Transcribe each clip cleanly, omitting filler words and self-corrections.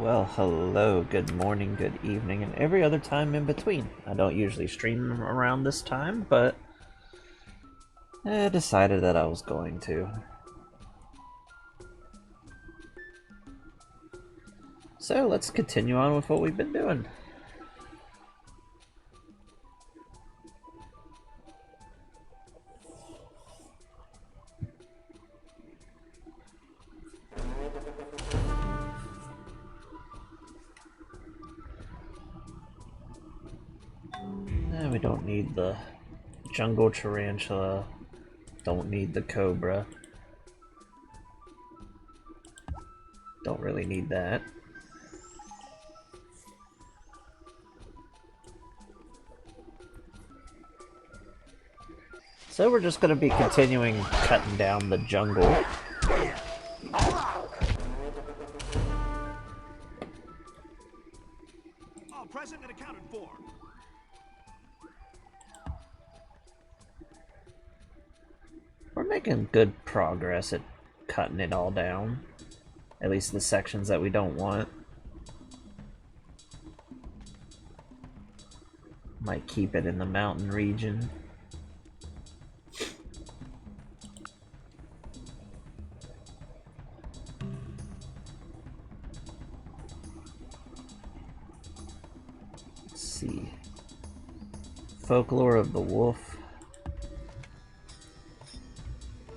Well, hello, good morning, good evening, and every other time in between. I don't usually stream around this time, but I decided that I was going to. So let's continue on with what we've been doing. We don't need the jungle tarantula, don't need the cobra. Don't really need that. So we're just going to be continuing cutting down the jungle. All present and accounted for. We're making good progress at cutting it all down. At least the sections that we don't want. Might keep it in the mountain region. Let's see. Folklore of the Wolf.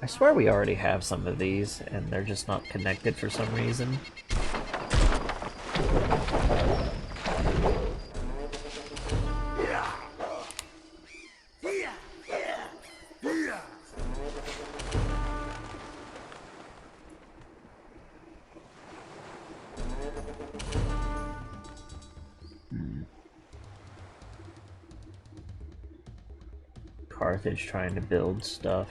I swear we already have some of these, and they're just not connected for some reason. Carthage trying to build stuff.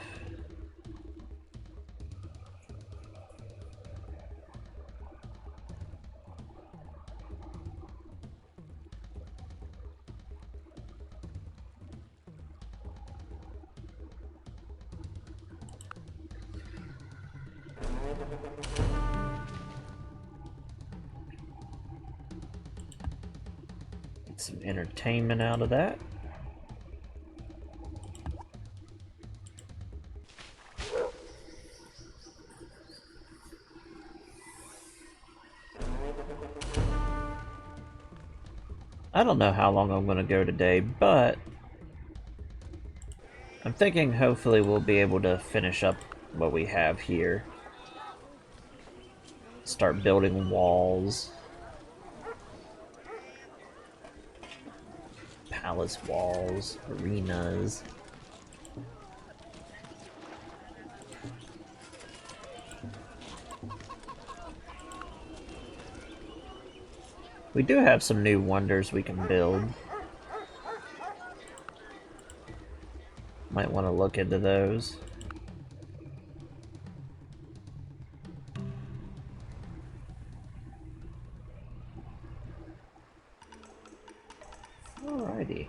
Get some entertainment out of that. I don't know how long I'm going to go today, but I'm thinking hopefully we'll be able to finish up what we have here. Start building walls. Palace walls, arenas. We do have some new wonders we can build. Might want to look into those. Alrighty.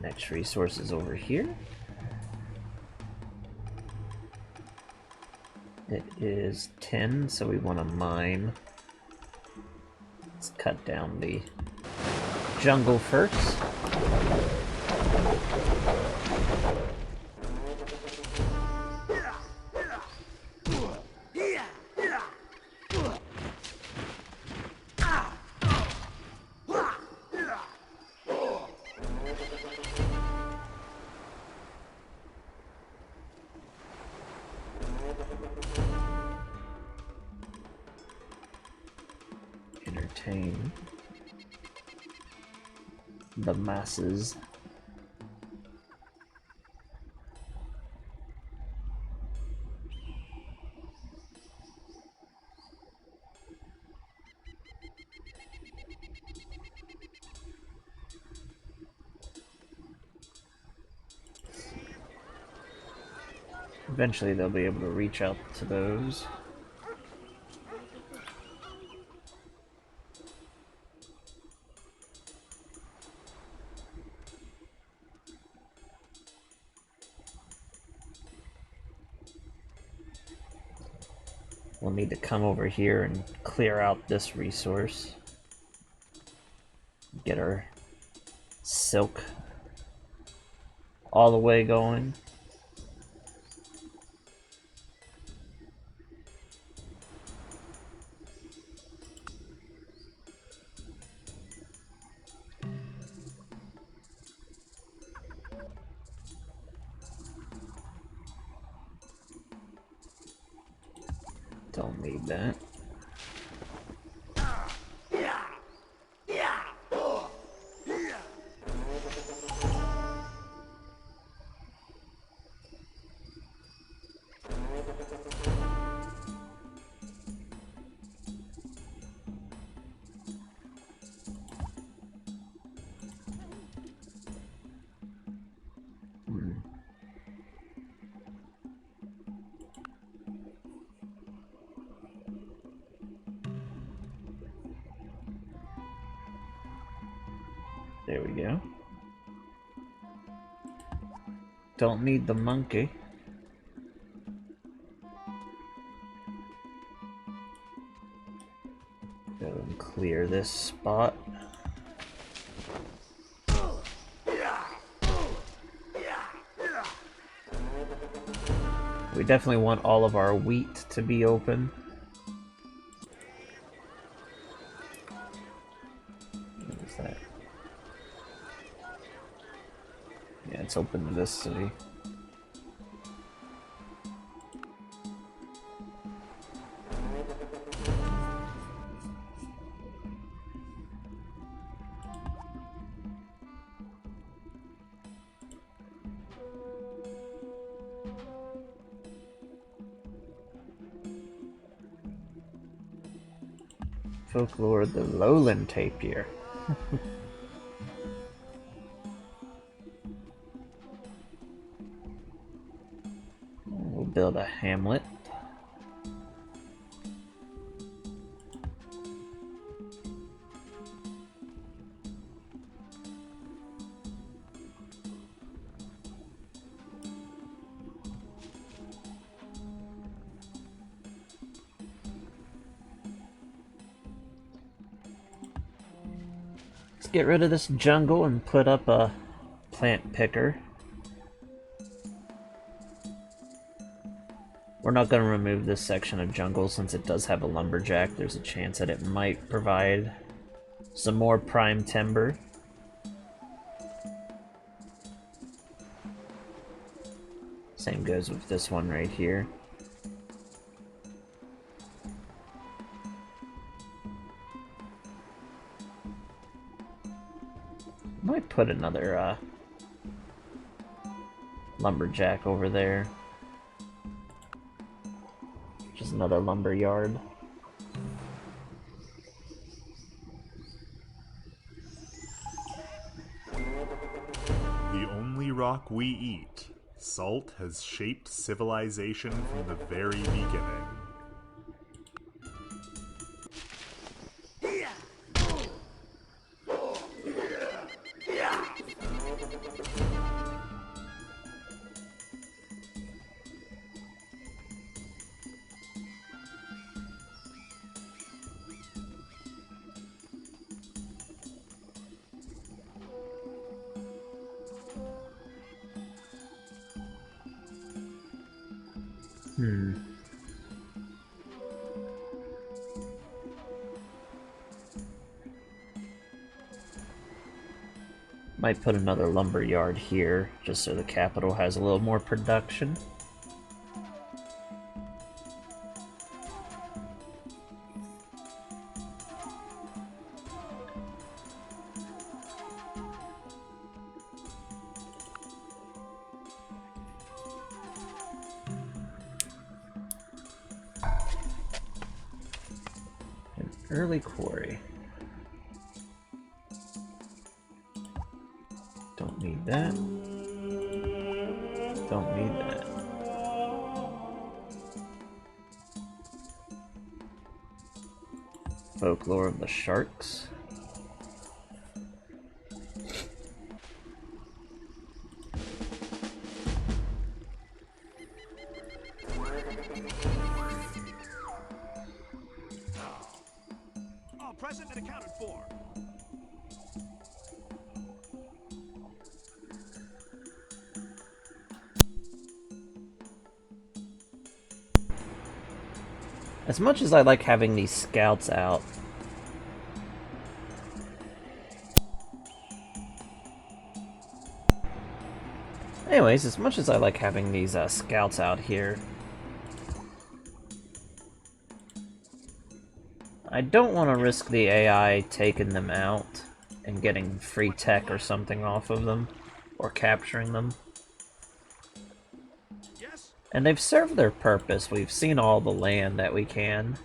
Next resource is over here. It is 10, so we want to mine. Let's cut down the jungle first. Entertain the masses. Eventually they'll be able to reach out to those. We'll need to come over here and clear out this resource. Get our silk all the way going. Don't need that. There we go. Don't need the monkey. Go and clear this spot. We definitely want all of our wheat to be open. What is that? Yeah, it's open to this city. Folklore of the lowland tapir. We'll build a hamlet. Let's get rid of this jungle and put up a plant picker. We're not going to remove this section of jungle since it does have a lumberjack. There's a chance that it might provide some more prime timber. Same goes with this one right here. Might put another lumberjack over there. Just another lumber yard. The only rock we eat. Salt has shaped civilization from the very beginning. Might put another lumber yard here, just so the capital has a little more production. An early quarry. Don't need that. Don't need that. Folklore of the sharks. present and accounted for. As much as I like having these scouts out, anyways, as much as I like having these scouts out here, I don't want to risk the AI taking them out and getting free tech or something off of them, or capturing them. Yes? And they've served their purpose. We've seen all the land that we can.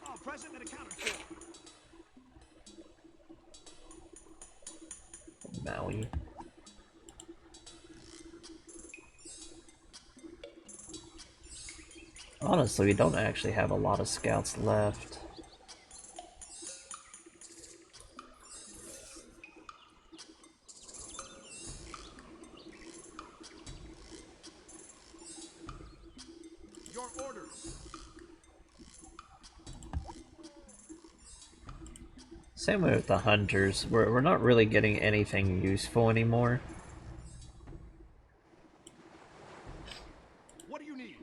All present and accounted for. Maui. Honestly, we don't actually have a lot of scouts left. Your orders. Same way with the hunters. We're not really getting anything useful anymore. What do you need?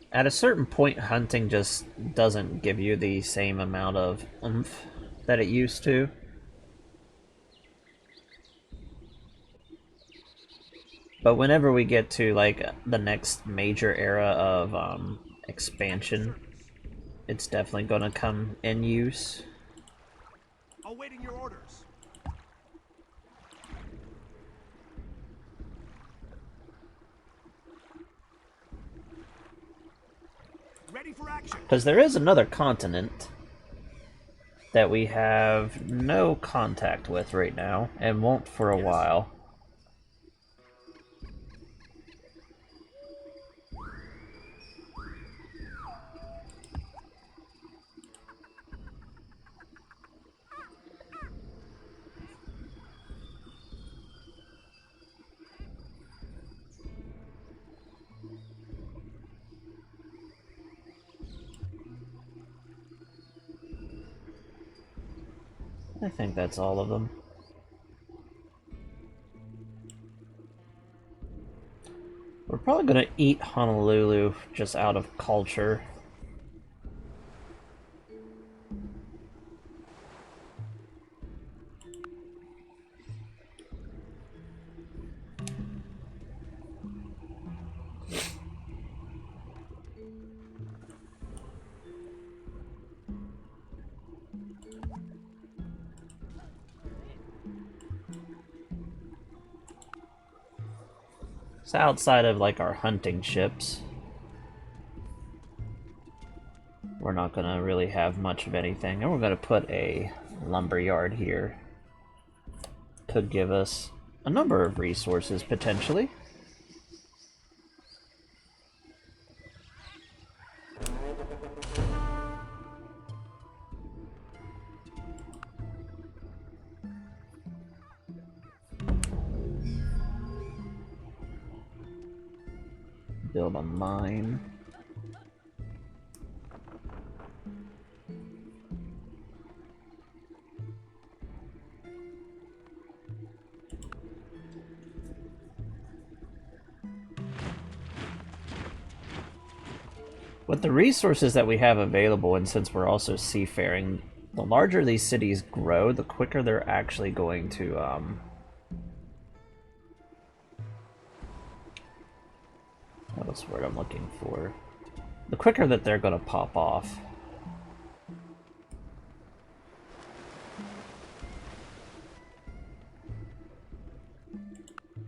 At a certain point, hunting just doesn't give you the same amount of oomph that it used to. But whenever we get to, like, the next major era of expansion, it's definitely gonna come in use. Awaiting your orders. Ready for action. Because there is another continent that we have no contact with right now, and won't for a while. I think that's all of them. We're probably gonna eat Honolulu just out of culture. So outside of, like, our hunting ships, we're not gonna really have much of anything. And we're gonna put a lumber yard here. Could give us a number of resources, potentially. Build a mine. With the resources that we have available, and since we're also seafaring, the larger these cities grow, the quicker they're actually going to, what's the word I'm looking for? The quicker that they're gonna pop off.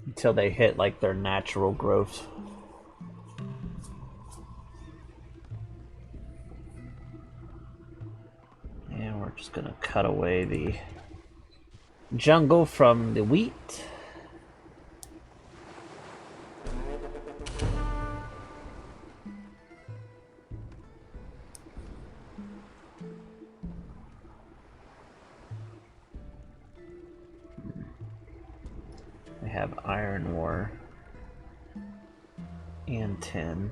Until they hit, like, their natural growth. And we're just gonna cut away the jungle from the wheat. I have iron ore and tin.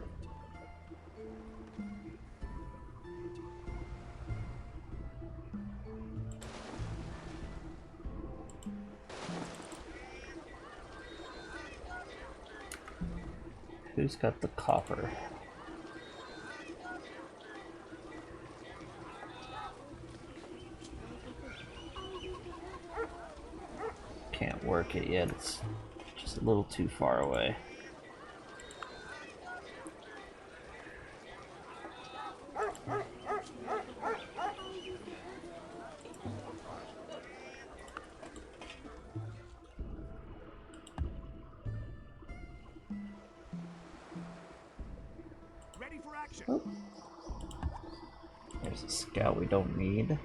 Who's got the copper? Can't work it yet, it's just a little too far away. Ready for action. Oh. There's a scout we don't need.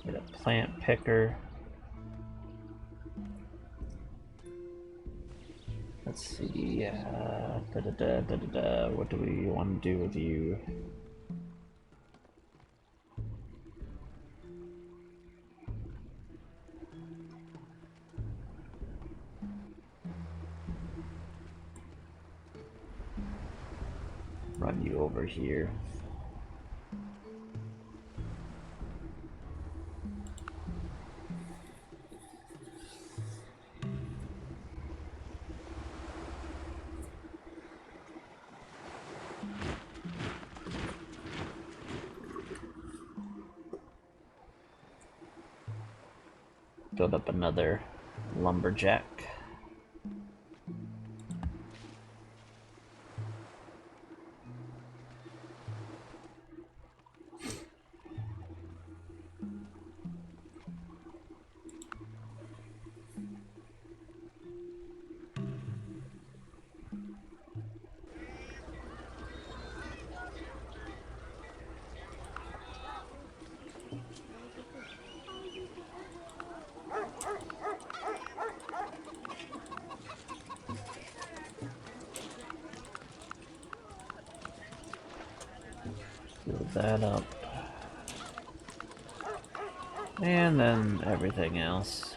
Get a plant picker. Let's see. What do we want to do with you? Run you over here. Build up another lumberjack. Build that up. And then everything else.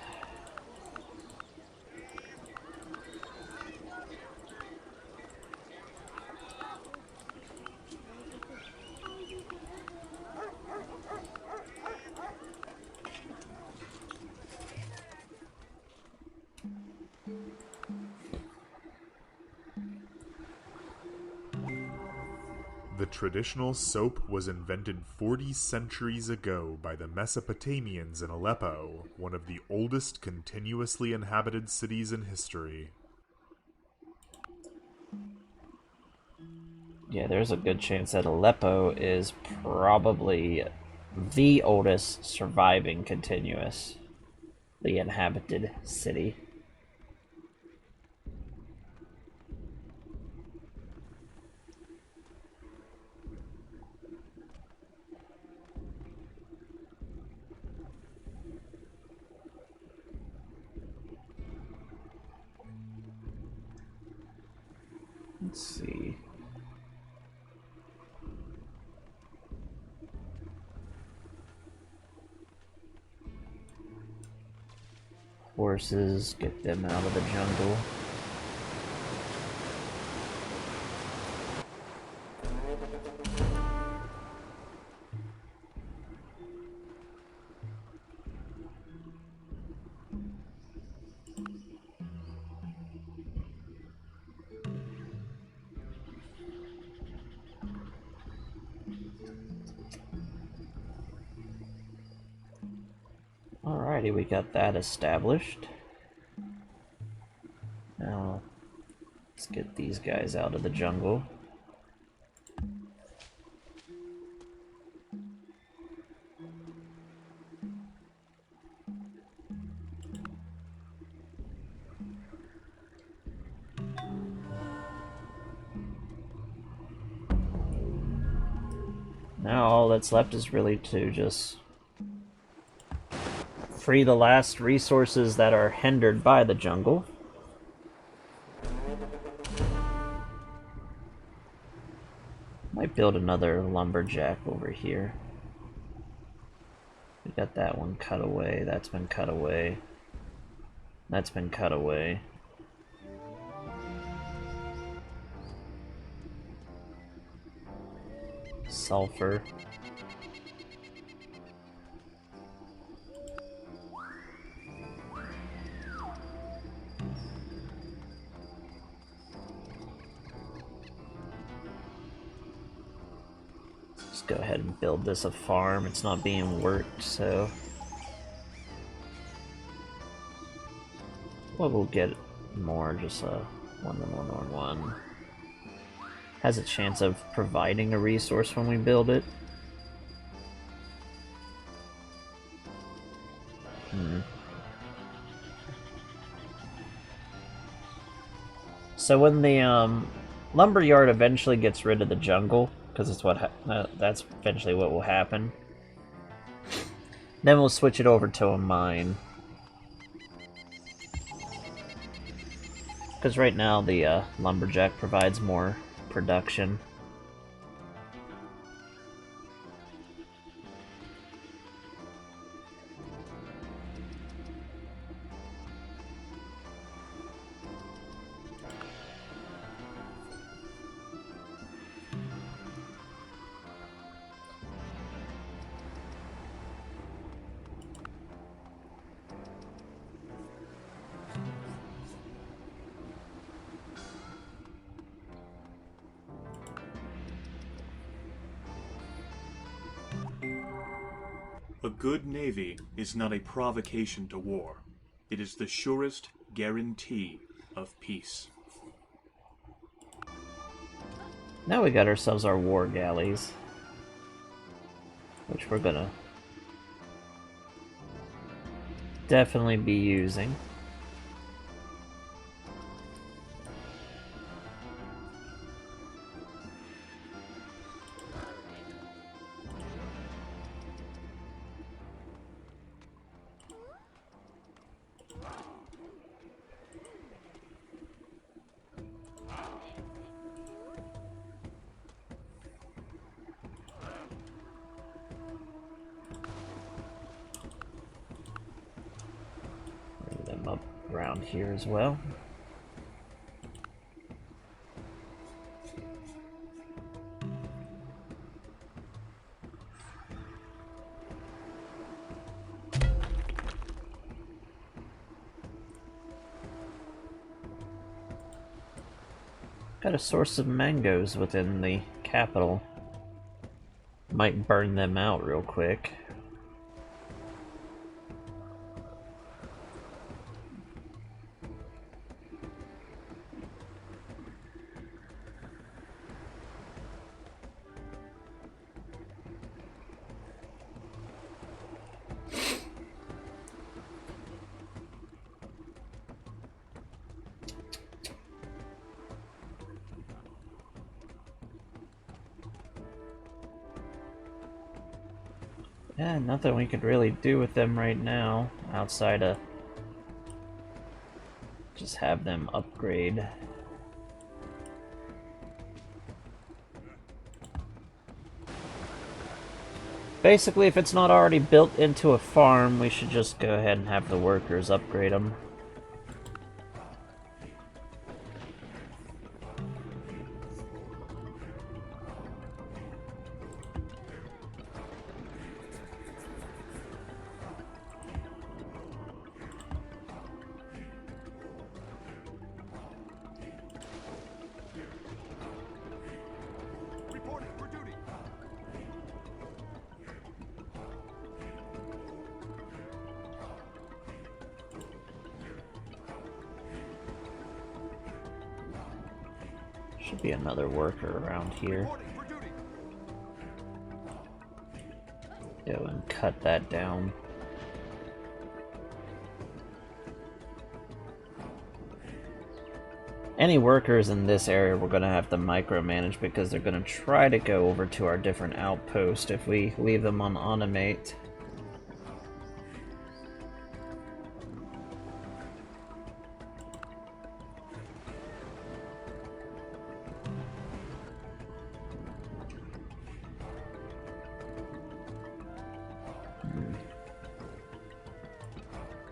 The traditional soap was invented 40 centuries ago by the Mesopotamians in Aleppo, one of the oldest continuously inhabited cities in history. Yeah, there's a good chance that Aleppo is probably the oldest surviving continuously inhabited city. Let's see. Horses, get them out of the jungle. Alrighty, we got that established. Now, let's get these guys out of the jungle. Now all that's left is really to just free the last resources that are hindered by the jungle. might build another lumberjack over here. We got that one cut away, that's been cut away. That's been cut away. Sulfur. Let's go ahead and build this a farm. It's not being worked, so... well, we'll get more, just a 1-1-1-1. Has a chance of providing a resource when we build it. So when the lumberyard eventually gets rid of the jungle, because that's eventually what will happen, then we'll switch it over to a mine. Because right now the lumberjack provides more production. A good navy is not a provocation to war. It is the surest guarantee of peace. Now we got ourselves our war galleys, which we're gonna definitely be using. Them up around here as well. Got a source of mangoes within the capital. Might burn them out real quick. Yeah, nothing we could really do with them right now, outside of just have them upgrade. Basically, if it's not already built into a farm, we should just go ahead and have the workers upgrade them. Reporting for duty. Should be another worker around here. Reporting for duty. Go and cut that down. Any workers in this area we're going to have to micromanage because they're going to try to go over to our different outpost if we leave them on automate.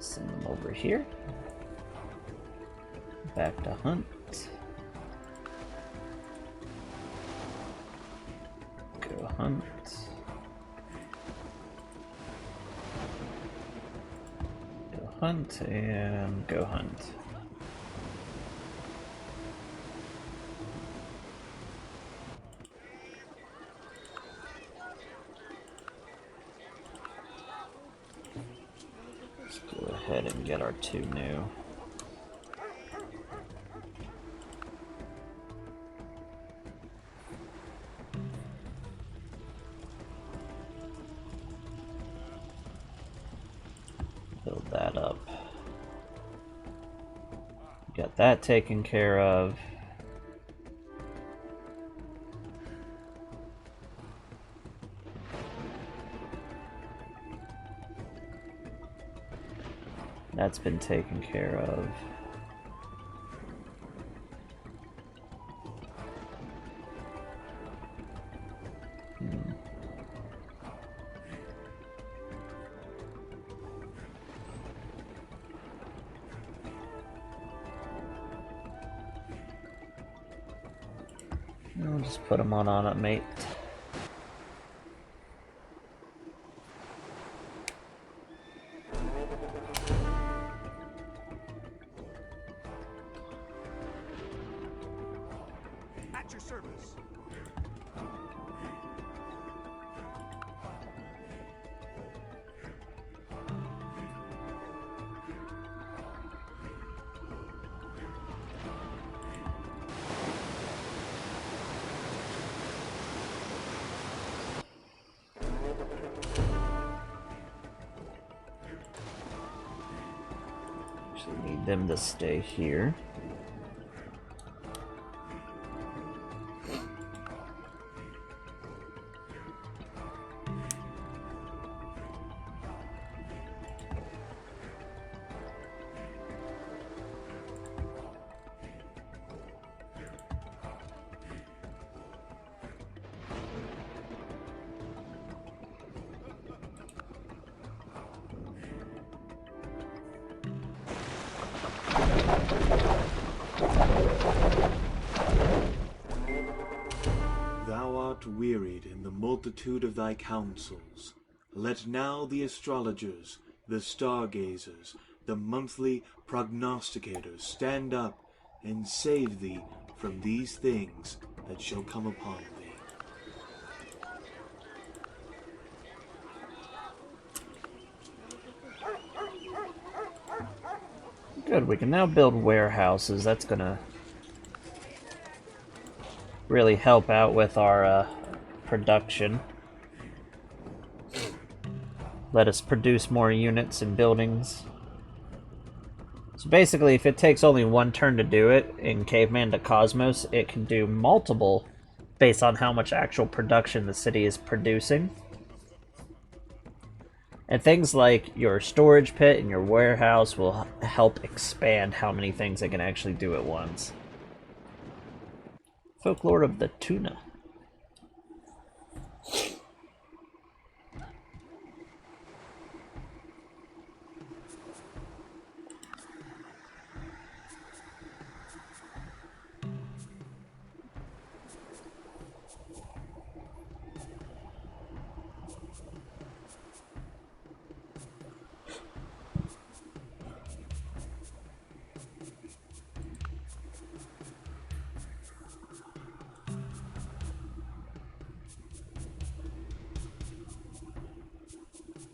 Send them over here. Back to hunt. Go hunt. Go hunt and go hunt. Let's go ahead and get our 2 new. Build that up. Got that taken care of. That's been taken care of. I'll just put them on it, mate. At your service. Actually need them to stay here. Thou art wearied in the multitude of thy counsels. Let now the astrologers, the stargazers, the monthly prognosticators stand up and save thee from these things that shall come upon thee. Good, we can now build warehouses. That's gonna really help out with our production. Let us produce more units and buildings. So basically, if it takes only 1 turn to do it in Caveman to Cosmos, it can do multiple based on how much actual production the city is producing. And things like your storage pit and your warehouse will help expand how many things it can actually do at once. Folklore of the tuna.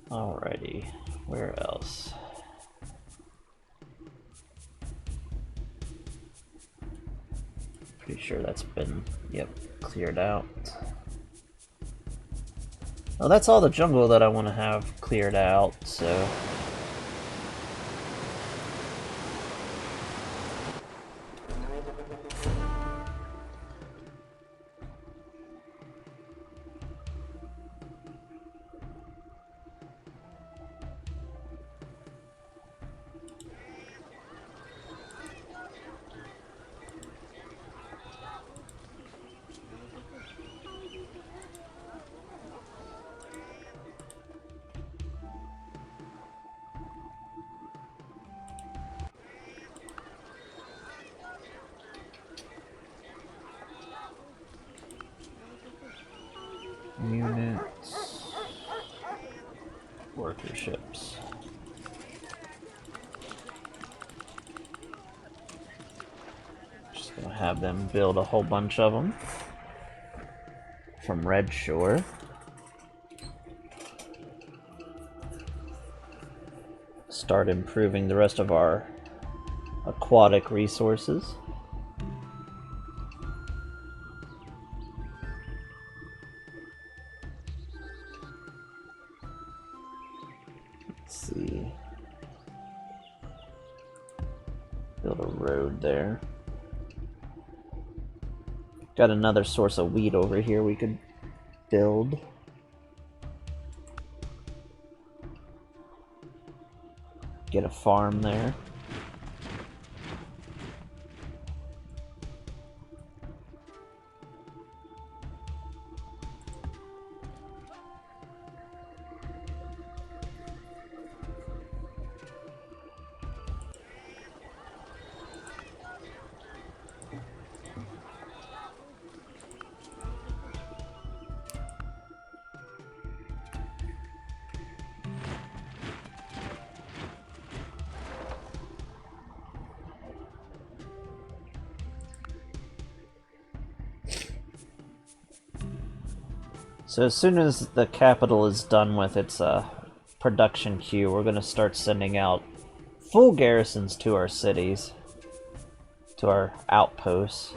Alrighty, where else? Pretty sure that's been, yep, cleared out. Well, that's all the jungle that I want to have cleared out, so... have them build a whole bunch of them from Red Shore. Start improving the rest of our aquatic resources. Let's see. Build a road there. Got another source of wheat over here we could build. Get a farm there. So as soon as the capital is done with its production queue, we're going to start sending out full garrisons to our cities, to our outposts.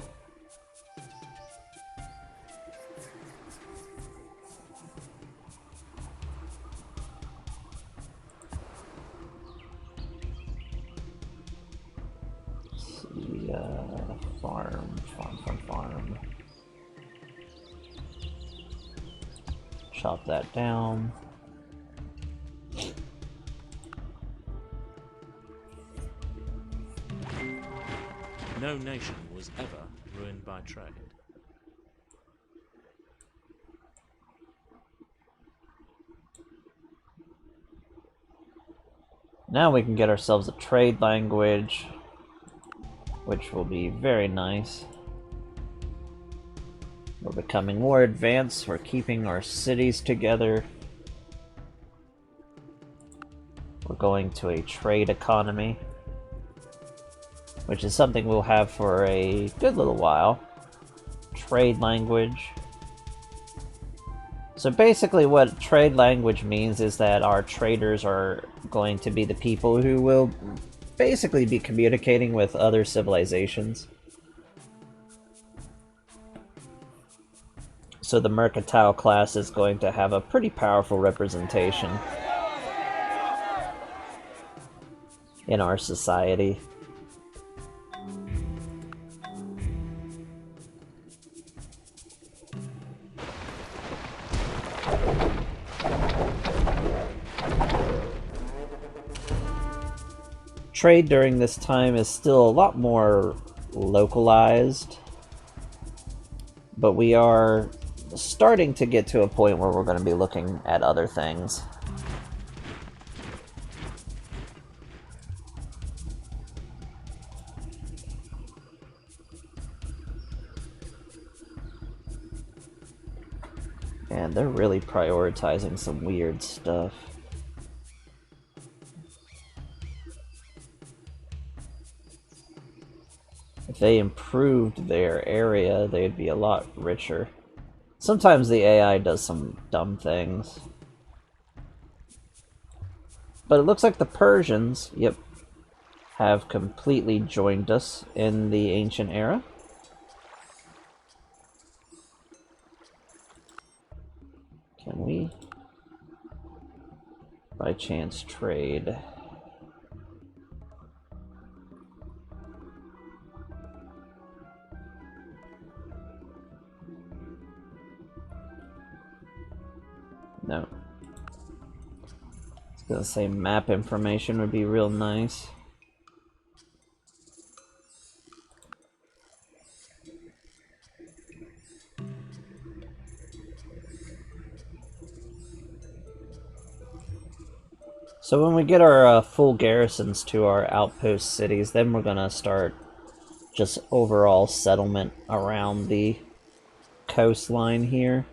Let's see, farm. Chop that down. No nation was ever ruined by trade. Now we can get ourselves a trade language, which will be very nice. We're becoming more advanced, we're keeping our cities together. We're going to a trade economy, which is something we'll have for a good little while. Trade language. So basically what trade language means is that our traders are going to be the people who will basically be communicating with other civilizations. So the mercantile class is going to have a pretty powerful representation in our society. Trade during this time is still a lot more localized, but we are starting to get to a point where we're going to be looking at other things. And they're really prioritizing some weird stuff. If they improved their area, they'd be a lot richer. Sometimes the AI does some dumb things. But it looks like the Persians, yep, have completely joined us in the ancient era. Can we, by chance, trade? No. I was gonna say map information would be real nice. So when we get our full garrisons to our outpost cities, then we're gonna start just overall settlement around the coastline here.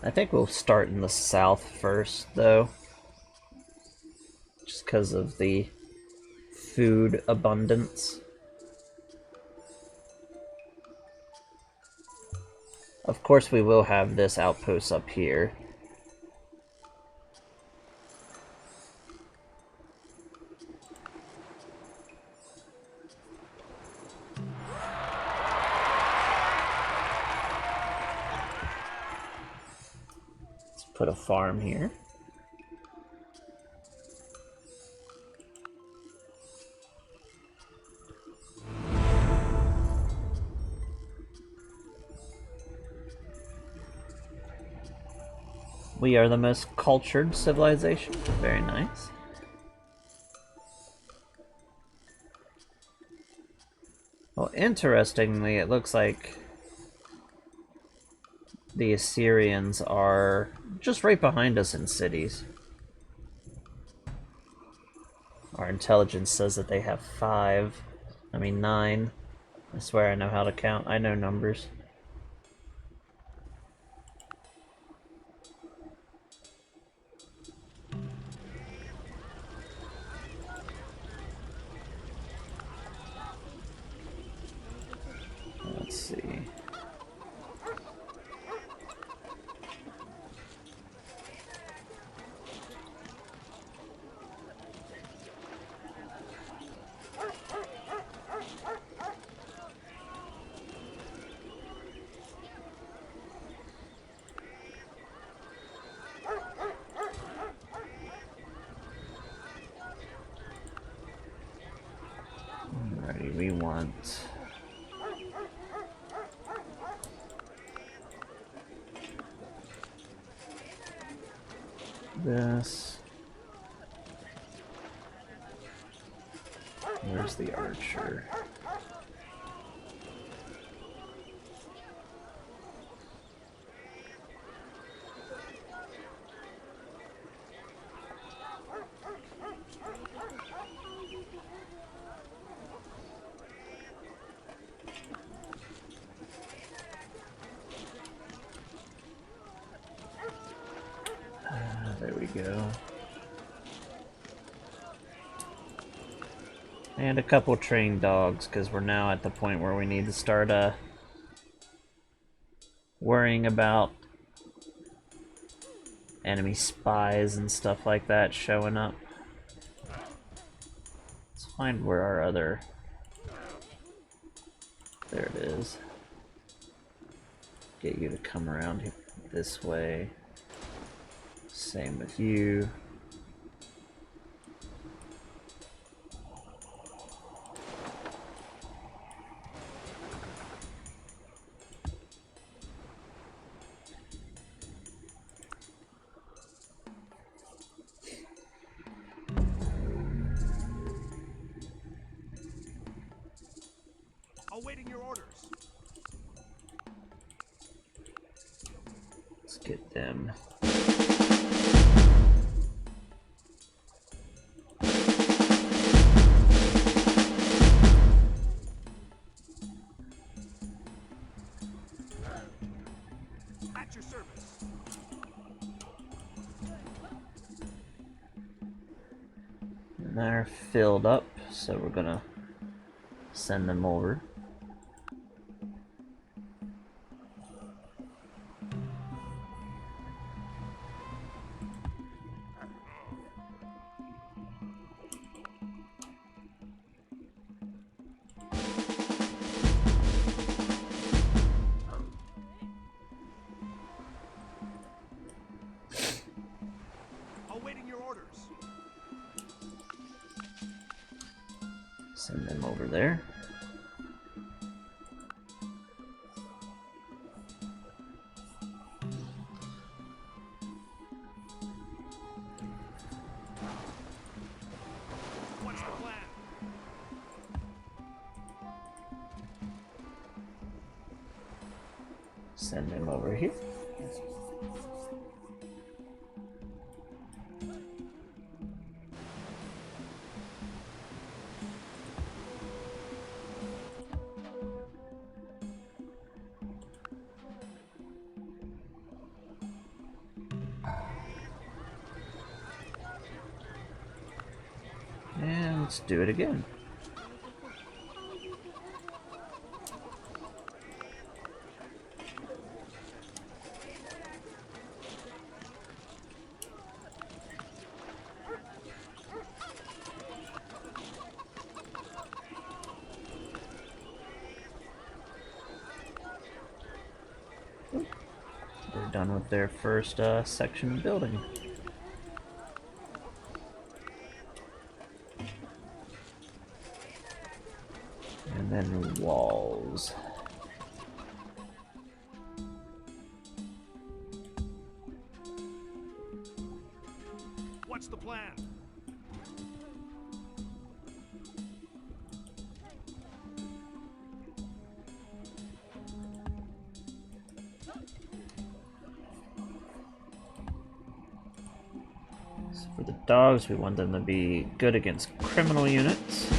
I think we'll start in the south first, though. Just because of the food abundance. Of course, we will have this outpost up here. Let's put a farm here. We are the most cultured civilization. Very nice. Well, interestingly, it looks like the Assyrians are just right behind us in cities. Our intelligence says that they have 9. I swear I know how to count. I know numbers. Let's see. Alrighty, we want this. Where's the archer? There we go. And a couple trained dogs, because we're now at the point where we need to start worrying about enemy spies and stuff like that showing up. Let's find where our other... There it is. Get you to come around this way. Same with you. Awaiting your orders. Let's get them. At your service. And they're filled up, so we're gonna send them over. Awaiting your orders. Send them over there. What's the plan? Send them over here. Let's do it again. They're done with their first section building. And then walls. What's the plan? So for the dogs, we want them to be good against criminal units.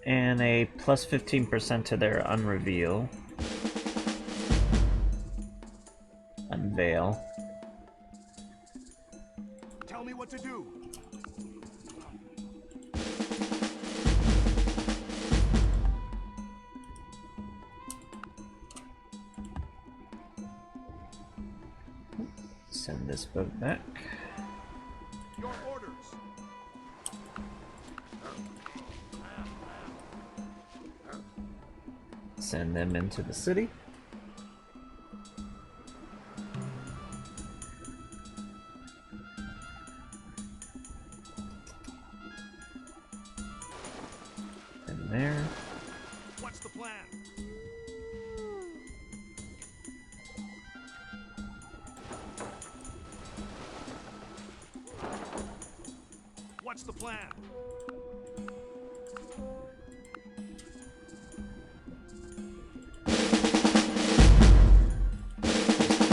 And a plus 15% to their unreveal. Unveil. Tell me what to do. Send this boat back. Your orders. Send them into the city. And there. What's the plan? What's the plan?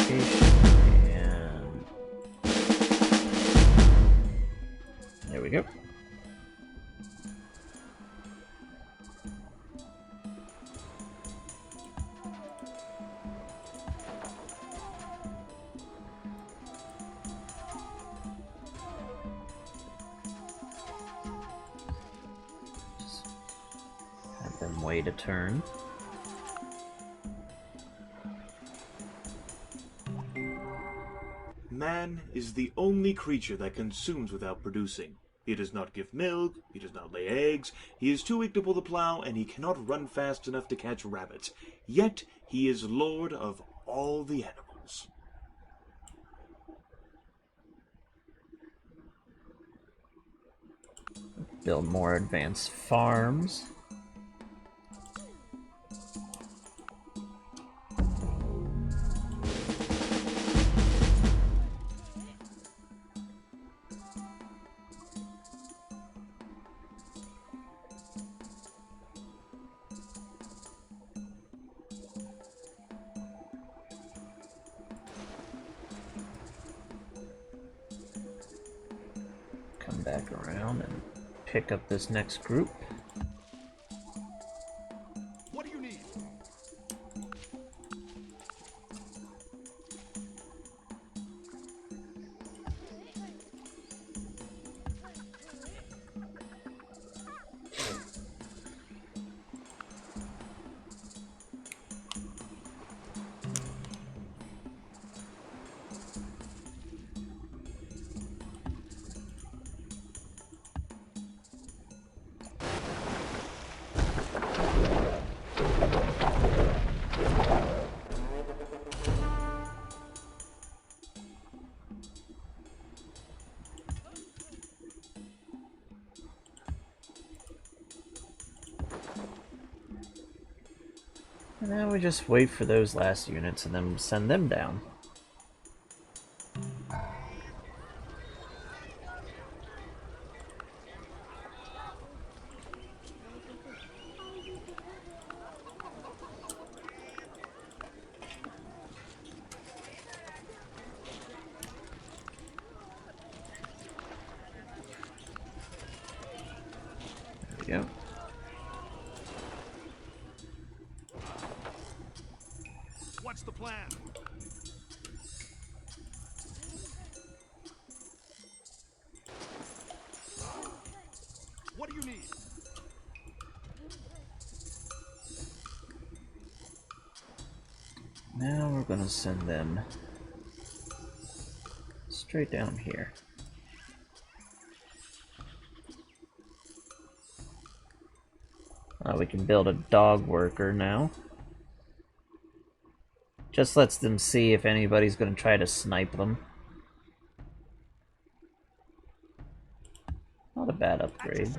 And there we go. Just have them wait a turn. Man is the only creature that consumes without producing. He does not give milk, he does not lay eggs, he is too weak to pull the plow, and he cannot run fast enough to catch rabbits. Yet he is lord of all the animals. Build more advanced farms. Come back around and pick up this next group. What do you need? And then we just wait for those last units and then send them down. There we go. What's the plan? we're gonna send them straight down here. We can build a dog worker now. Just lets them see if anybody's gonna try to snipe them. Not a bad upgrade.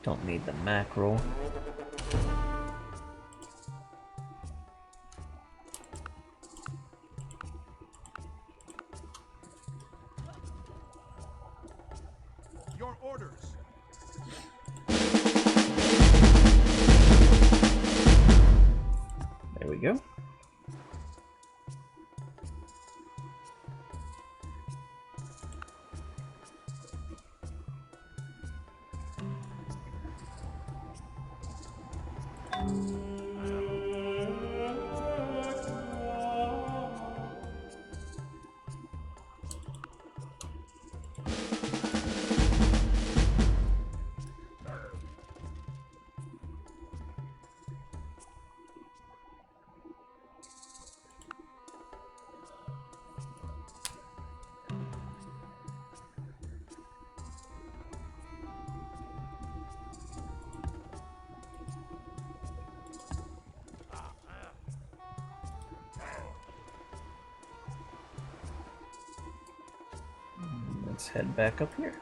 Don't need the mackerel. Your orders. There we go. Let's head back up here.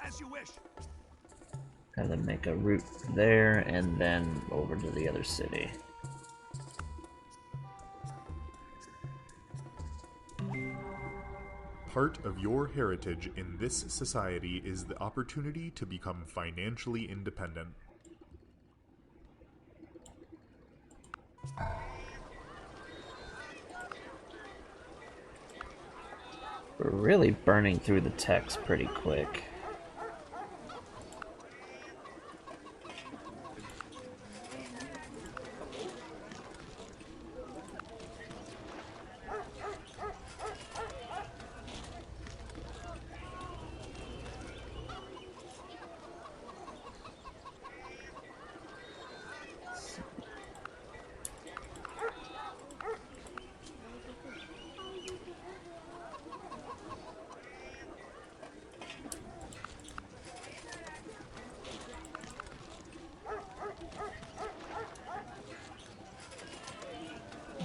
As you wish. Have them make a route there and then over to the other city. Part of your heritage in this society is the opportunity to become financially independent. We're really burning through the text pretty quick.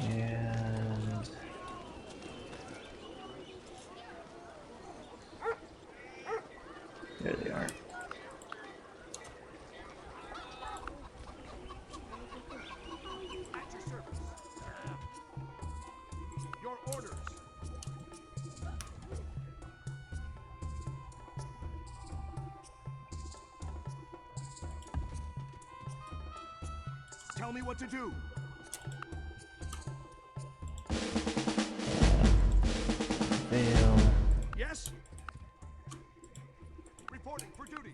And there they are. At your service. Your orders. Tell me what to do. Fail. Yes? Reporting for duty.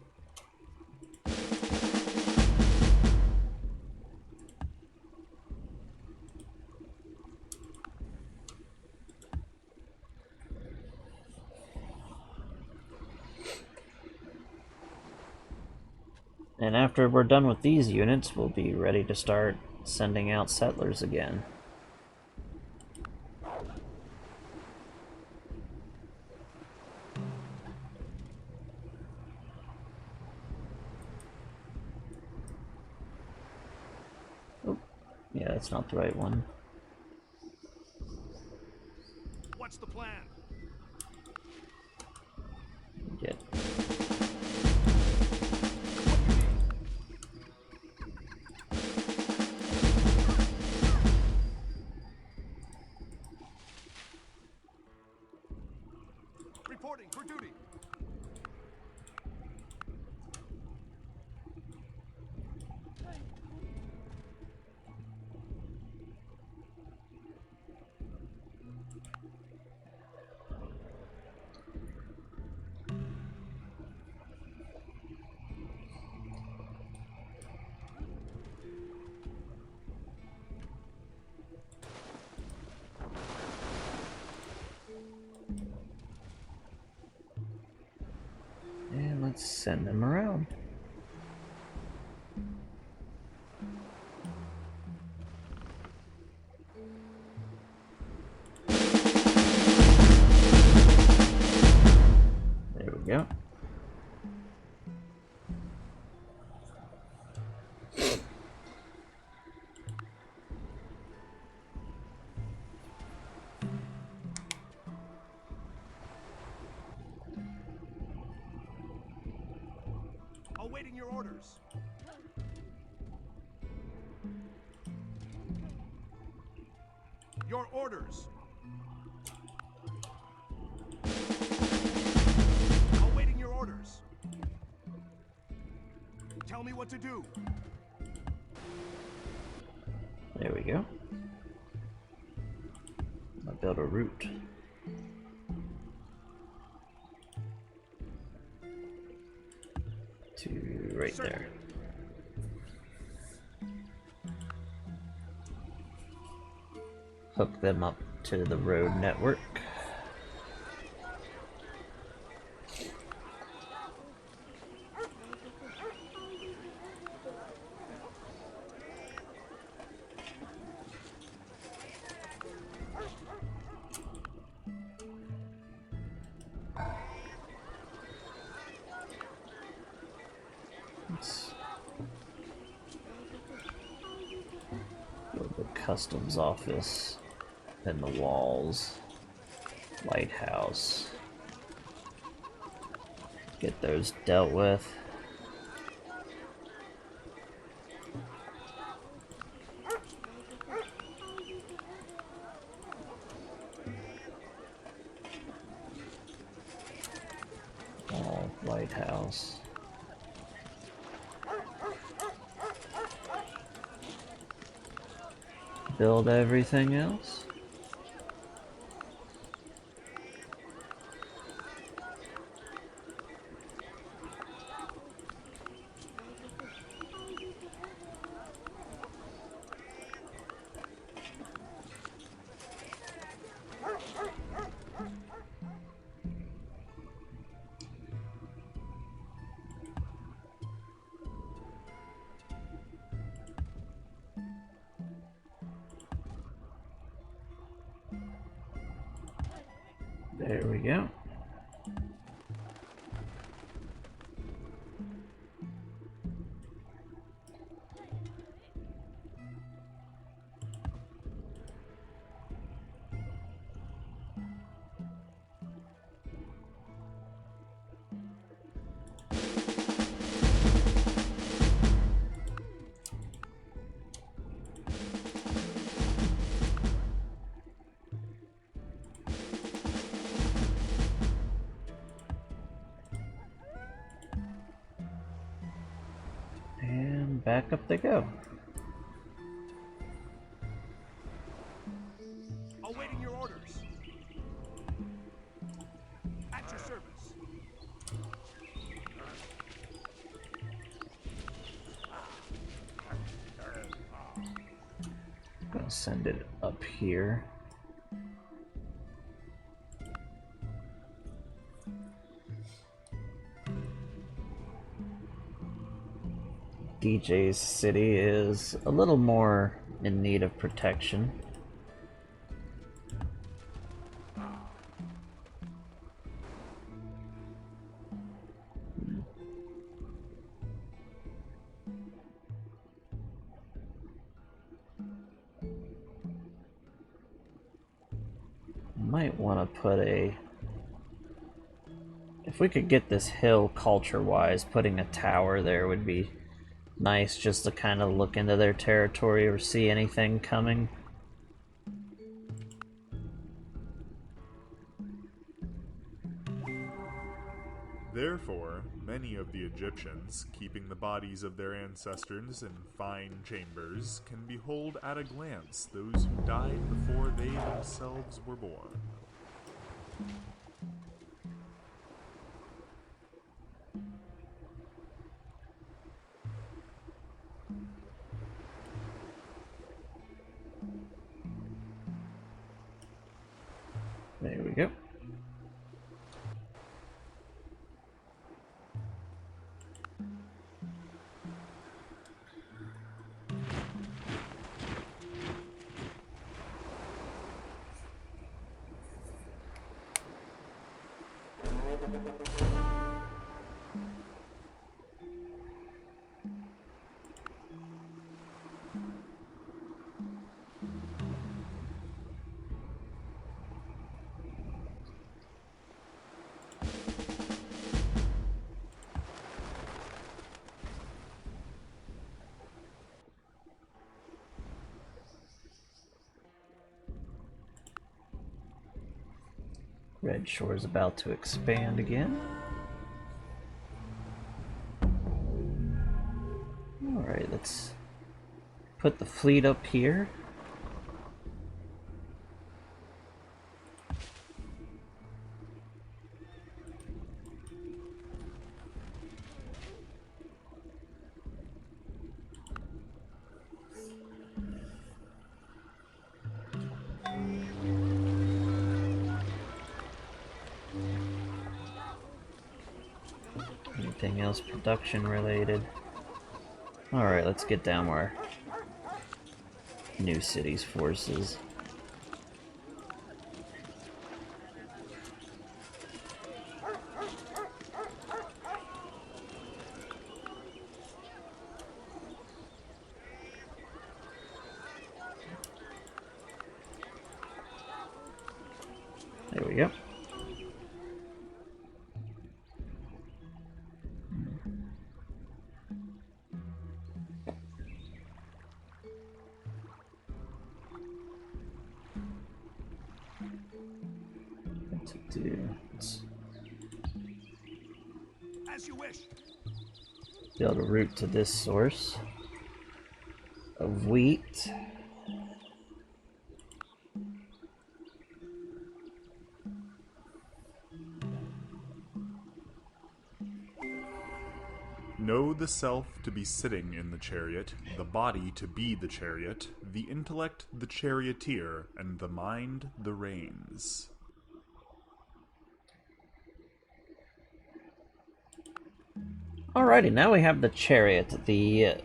And after we're done with these units, we'll be ready to start sending out settlers again. Oh, yeah, that's not the right one. What's the plan? Get. Let's send him around. There we go. Awaiting your orders. Your orders. Awaiting your orders. Tell me what to do. There we go. I'll build a route. To right there. Hook them up to the road network. Let's build the customs office, then the walls, lighthouse. Get those dealt with. Wall, lighthouse. Build everything else. There we go. And back up they go. Awaiting your orders. At your service. Gonna send it up here. DJ's city is a little more in need of protection. Might want to put a... If we could get this hill culture-wise, putting a tower there would be nice, just to kind of look into their territory or see anything coming. Therefore, many of the Egyptians, keeping the bodies of their ancestors in fine chambers, can behold at a glance those who died before they themselves were born. There we go. Red Shore is about to expand again. Alright, let's put the fleet up here. Anything else production related? Alright, let's get down where New City's forces. There we go. What to do? Let's As you wish. build a route to this source of wheat. Know the self to be sitting in the chariot, the body to be the chariot, the intellect the charioteer, and the mind the reins. Alrighty, now we have the chariot, the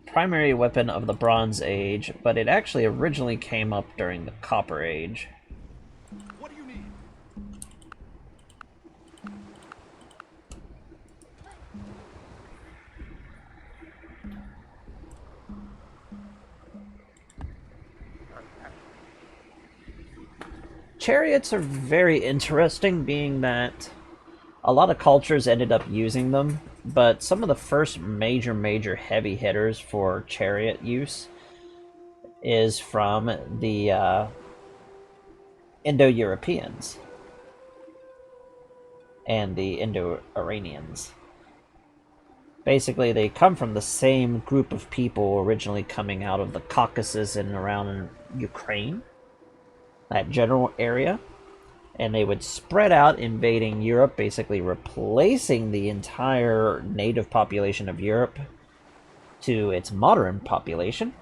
primary weapon of the Bronze Age, but it actually originally came up during the Copper Age. What do you need? Chariots are very interesting, being that a lot of cultures ended up using them, but some of the first major heavy hitters for chariot use is from the Indo-Europeans and the Indo-Iranians. Basically, they come from the same group of people originally coming out of the Caucasus and around Ukraine, that general area, and they would spread out invading Europe, basically replacing the entire native population of Europe to its modern population.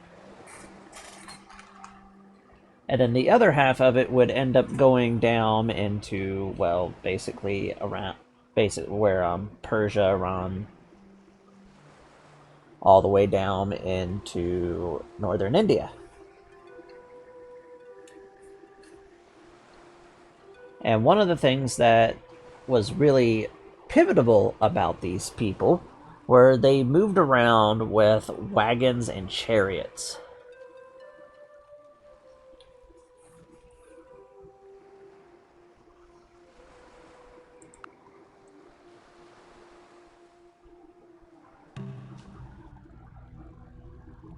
And then the other half of it would end up going down into, well, basically around, where Persia, Iran, all the way down into northern India. And one of the things that was really pivotal about these people were they moved around with wagons and chariots.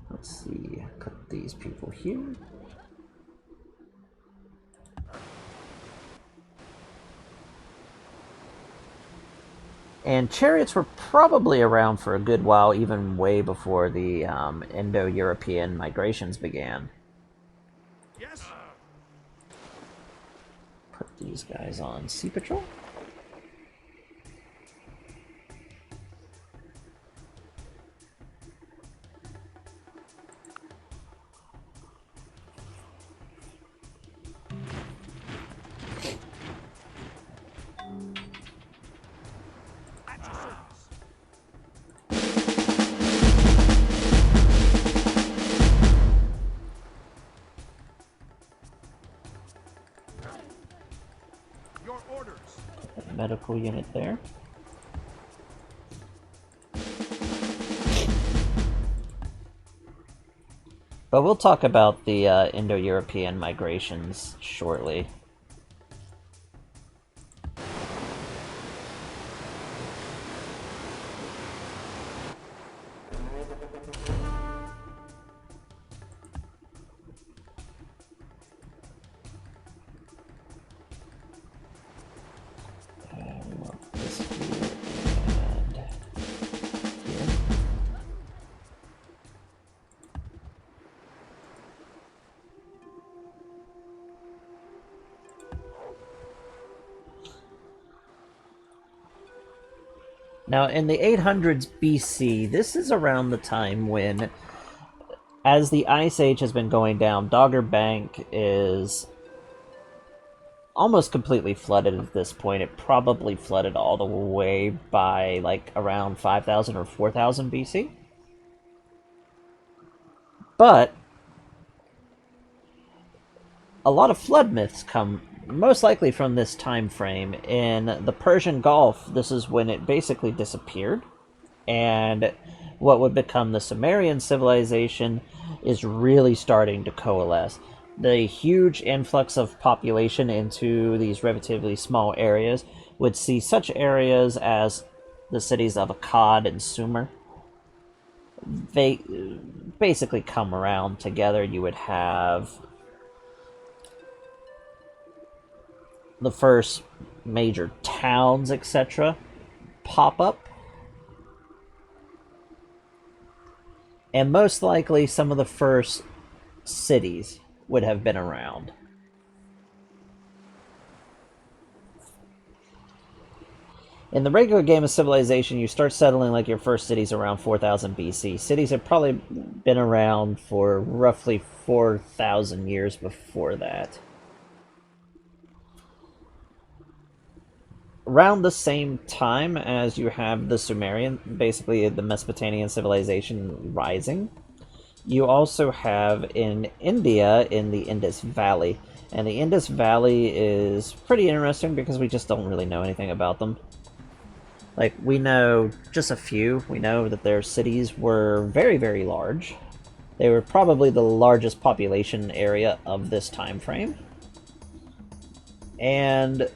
Let's see, cut these people here. And chariots were probably around for a good while, even way before the Indo-European migrations began. Yes? Put these guys on Sea Patrol. At your service. Your orders. medical unit there. But we'll talk about the Indo-European migrations shortly. Now, in the 800s BC, this is around the time when, as the Ice Age has been going down, Dogger Bank is almost completely flooded at this point. It probably flooded all the way by, like, around 5000 or 4000 BC. But a lot of flood myths come most likely from this time frame. In the Persian Gulf, this is when it basically disappeared, and what would become the Sumerian civilization is really starting to coalesce. The huge influx of population into these relatively small areas would see such areas as the cities of Akkad and Sumer. They basically come around together. You would have the first major towns, etc., pop up. And most likely some of the first cities would have been around. In the regular game of Civilization, you start settling like your first cities around 4000 BC. Cities have probably been around for roughly 4000 years before that. Around the same time as you have the Sumerian, basically the Mesopotamian civilization rising, you also have in India, in the Indus Valley. And the Indus Valley is pretty interesting because we just don't really know anything about them. Like, we know just a few. We know that their cities were very, very large. They were probably the largest population area of this time frame. And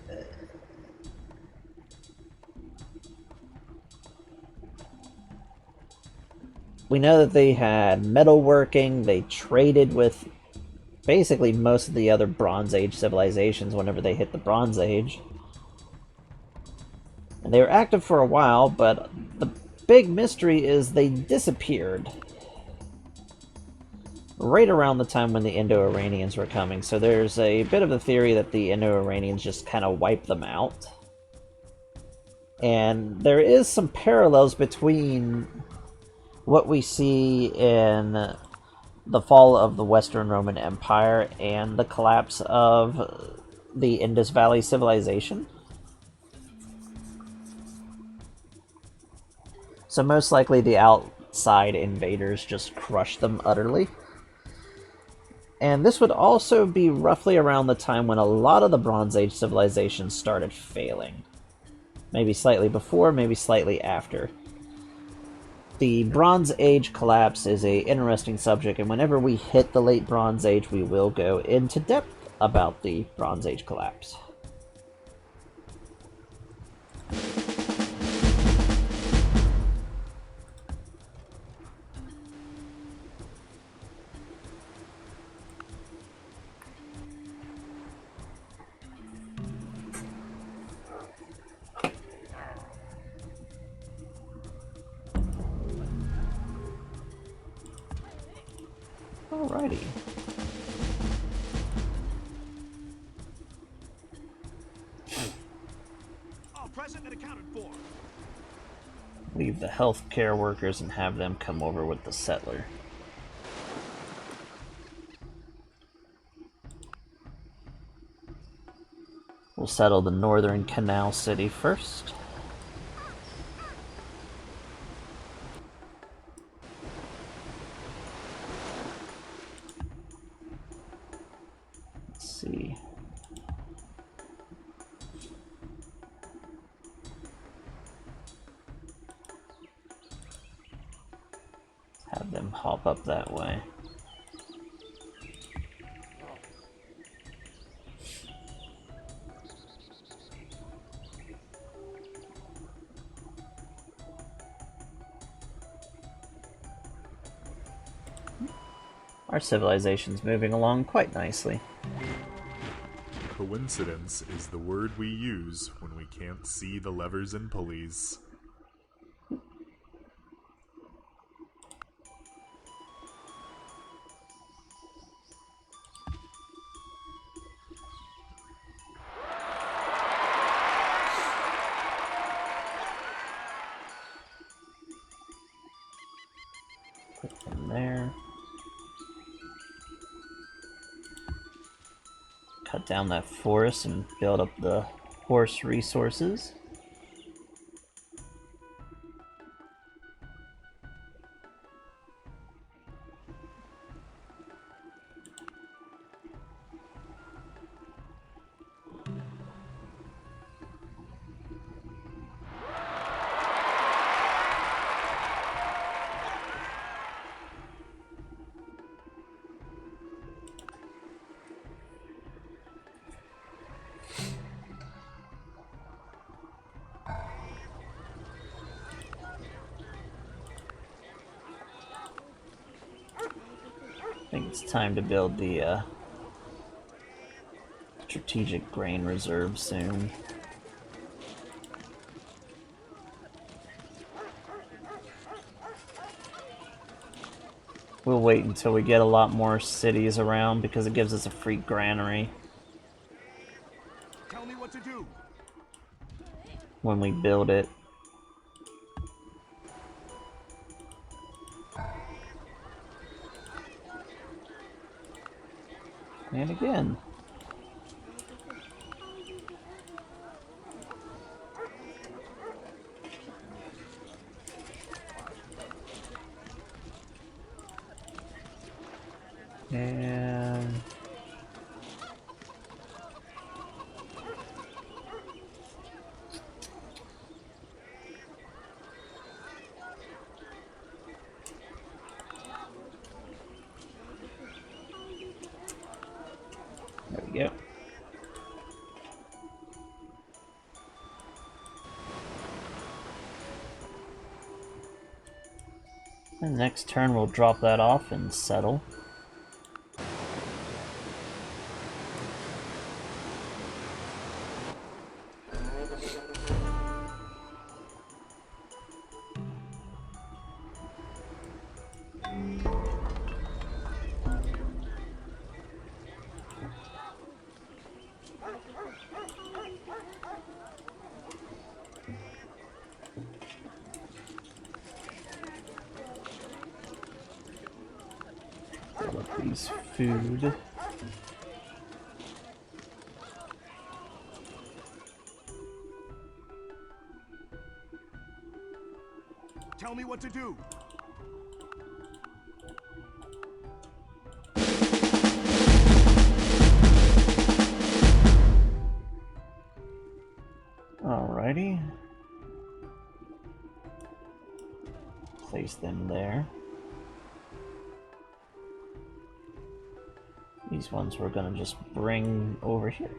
we know that they had metalworking. They traded with basically most of the other Bronze Age civilizations whenever they hit the Bronze Age. And they were active for a while, but the big mystery is they disappeared right around the time when the Indo-Iranians were coming. So there's a bit of a theory that the Indo-Iranians just kind of wiped them out. And there is some parallels between what we see in the fall of the Western Roman Empire and the collapse of the Indus Valley civilization. So most likely the outside invaders just crushed them utterly. And this would also be roughly around the time when a lot of the Bronze Age civilizations started failing. Maybe slightly before, maybe slightly after. The Bronze Age collapse is an interesting subject, and whenever we hit the late Bronze Age, we will go into depth about the Bronze Age collapse. Alrighty. All present and accounted for. Leave the healthcare workers and have them come over with the settler. We'll settle the northern canal city first. Let's see. Have them hop up that way. Our civilization's moving along quite nicely. Coincidence is the word we use when we can't see the levers and pulleys. Put them there. Cut down that forest and build up the horse resources. I think it's time to build the strategic grain reserve soon. We'll wait until we get a lot more cities around because it gives us a free granary Tell me what to do. when we build it. And again. And there we go. And next turn we'll drop that off and settle. These food. Tell me what to do. Alrighty. Place them there. These ones we're gonna just bring over here.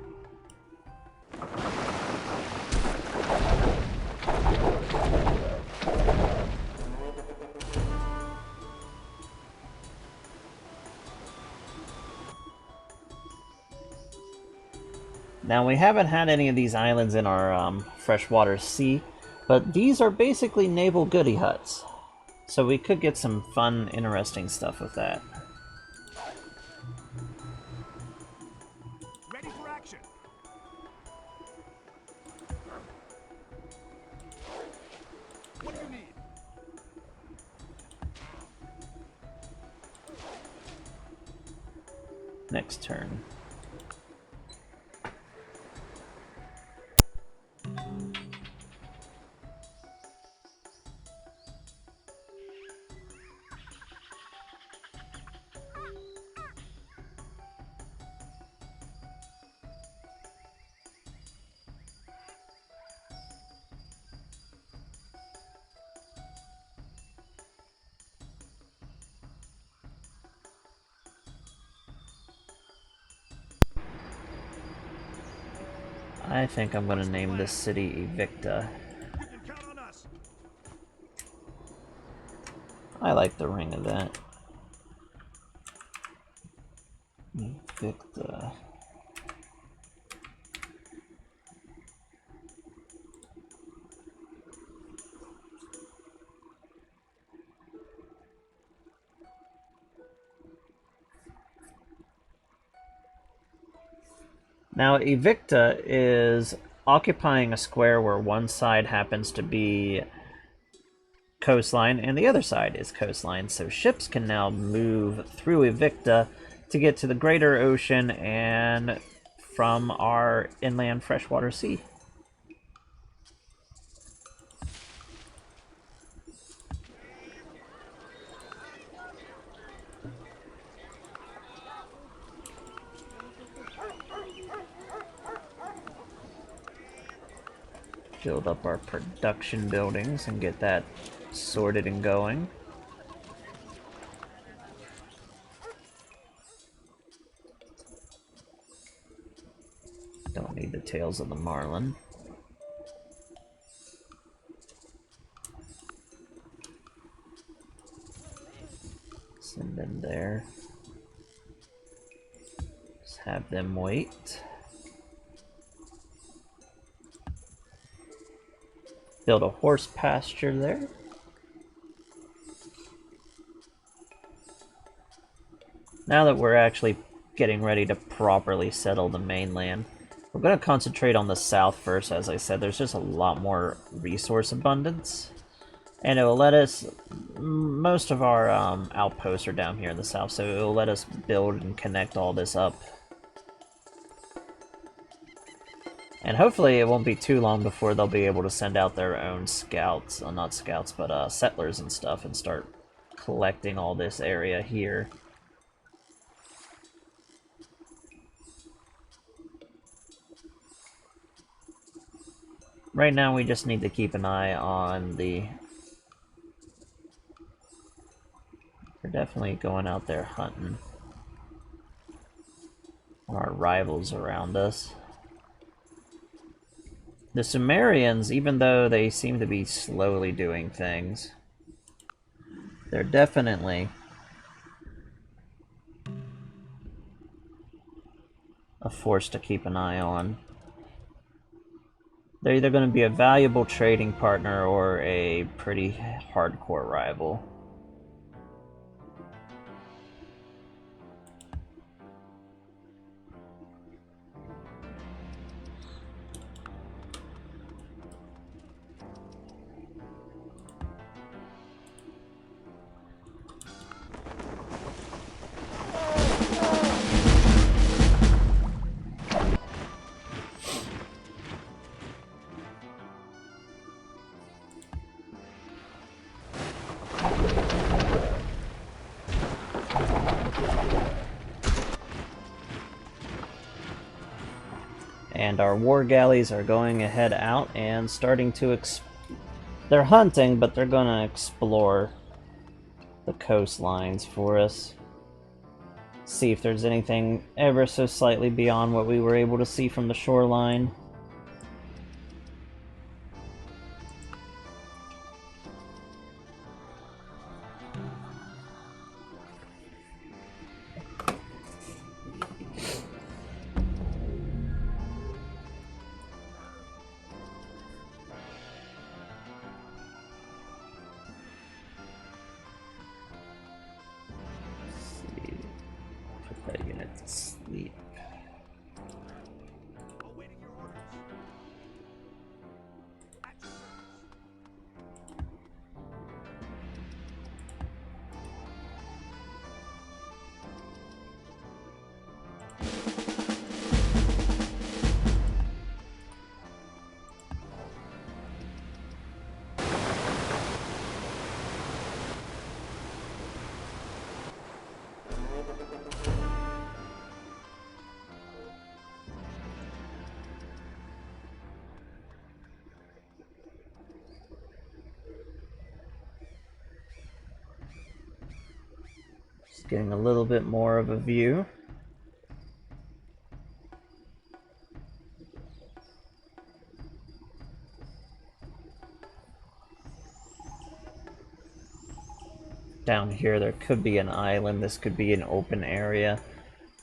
Now we haven't had any of these islands in our freshwater sea, but these are basically naval goodie huts. So we could get some fun, interesting stuff with that. Ready for action. What do you need? Next turn. I think I'm gonna name this city Evicta. You can count on us. I like the ring of that. Evicta. Now, Evicta is occupying a square where one side happens to be coastline and the other side is coastline, so ships can now move through Evicta to get to the greater ocean and from our inland freshwater sea. Build up our production buildings and get that sorted and going. Don't need the tails of the marlin. Send them there. Just have them wait. Build a horse pasture there. Now that we're actually getting ready to properly settle the mainland, we're going to concentrate on the south first. As I said, there's just a lot more resource abundance. And it will let us... Most of our outposts are down here in the south, so it will let us build and connect all this up. And hopefully it won't be too long before they'll be able to send out their own scouts, not scouts, but settlers and stuff, and start collecting all this area here. Right now we just need to keep an eye on the... We're definitely going out there hunting our rivals around us. The Sumerians, even though they seem to be slowly doing things, they're definitely a force to keep an eye on. They're either going to be a valuable trading partner or a pretty hardcore rival. And our war galleys are going ahead out and starting to they're hunting, but they're gonna explore the coastlines for us. See if there's anything ever so slightly beyond what we were able to see from the shoreline. That unit to sleep. Awaiting your orders. At your service. Just getting a little bit more of a view. down here there could be an island. This could be an open area.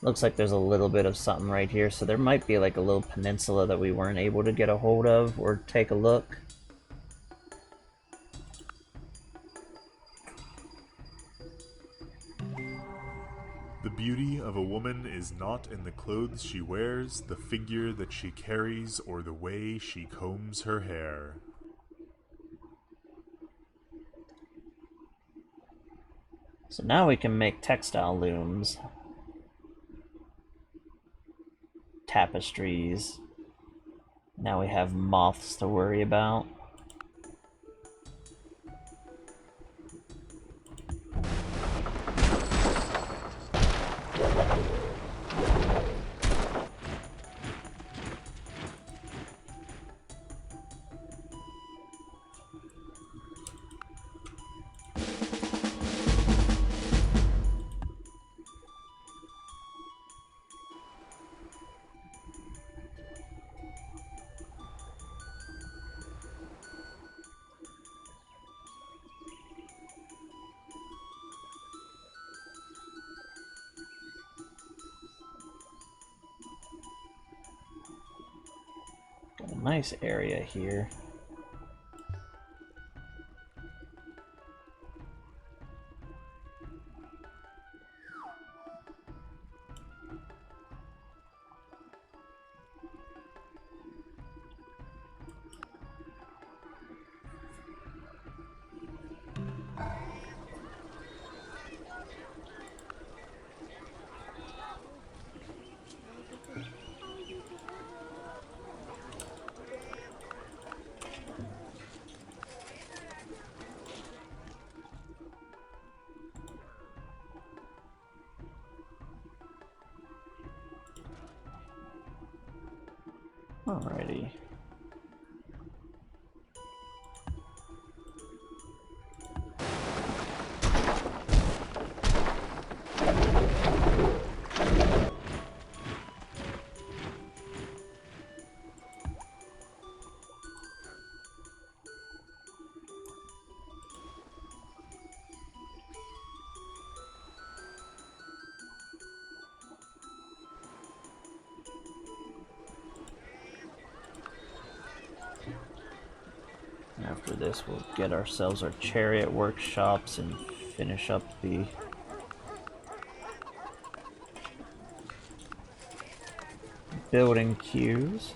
Looks like there's a little bit of something right here, so there might be like a little peninsula that we weren't able to get a hold of or take a look. The beauty of a woman is not in the clothes she wears, the figure that she carries, or the way she combs her hair. So now we can make textile looms, tapestries. Now we have moths to worry about. Got a nice area here. Alrighty. After this, we'll get ourselves our chariot workshops and finish up the building queues.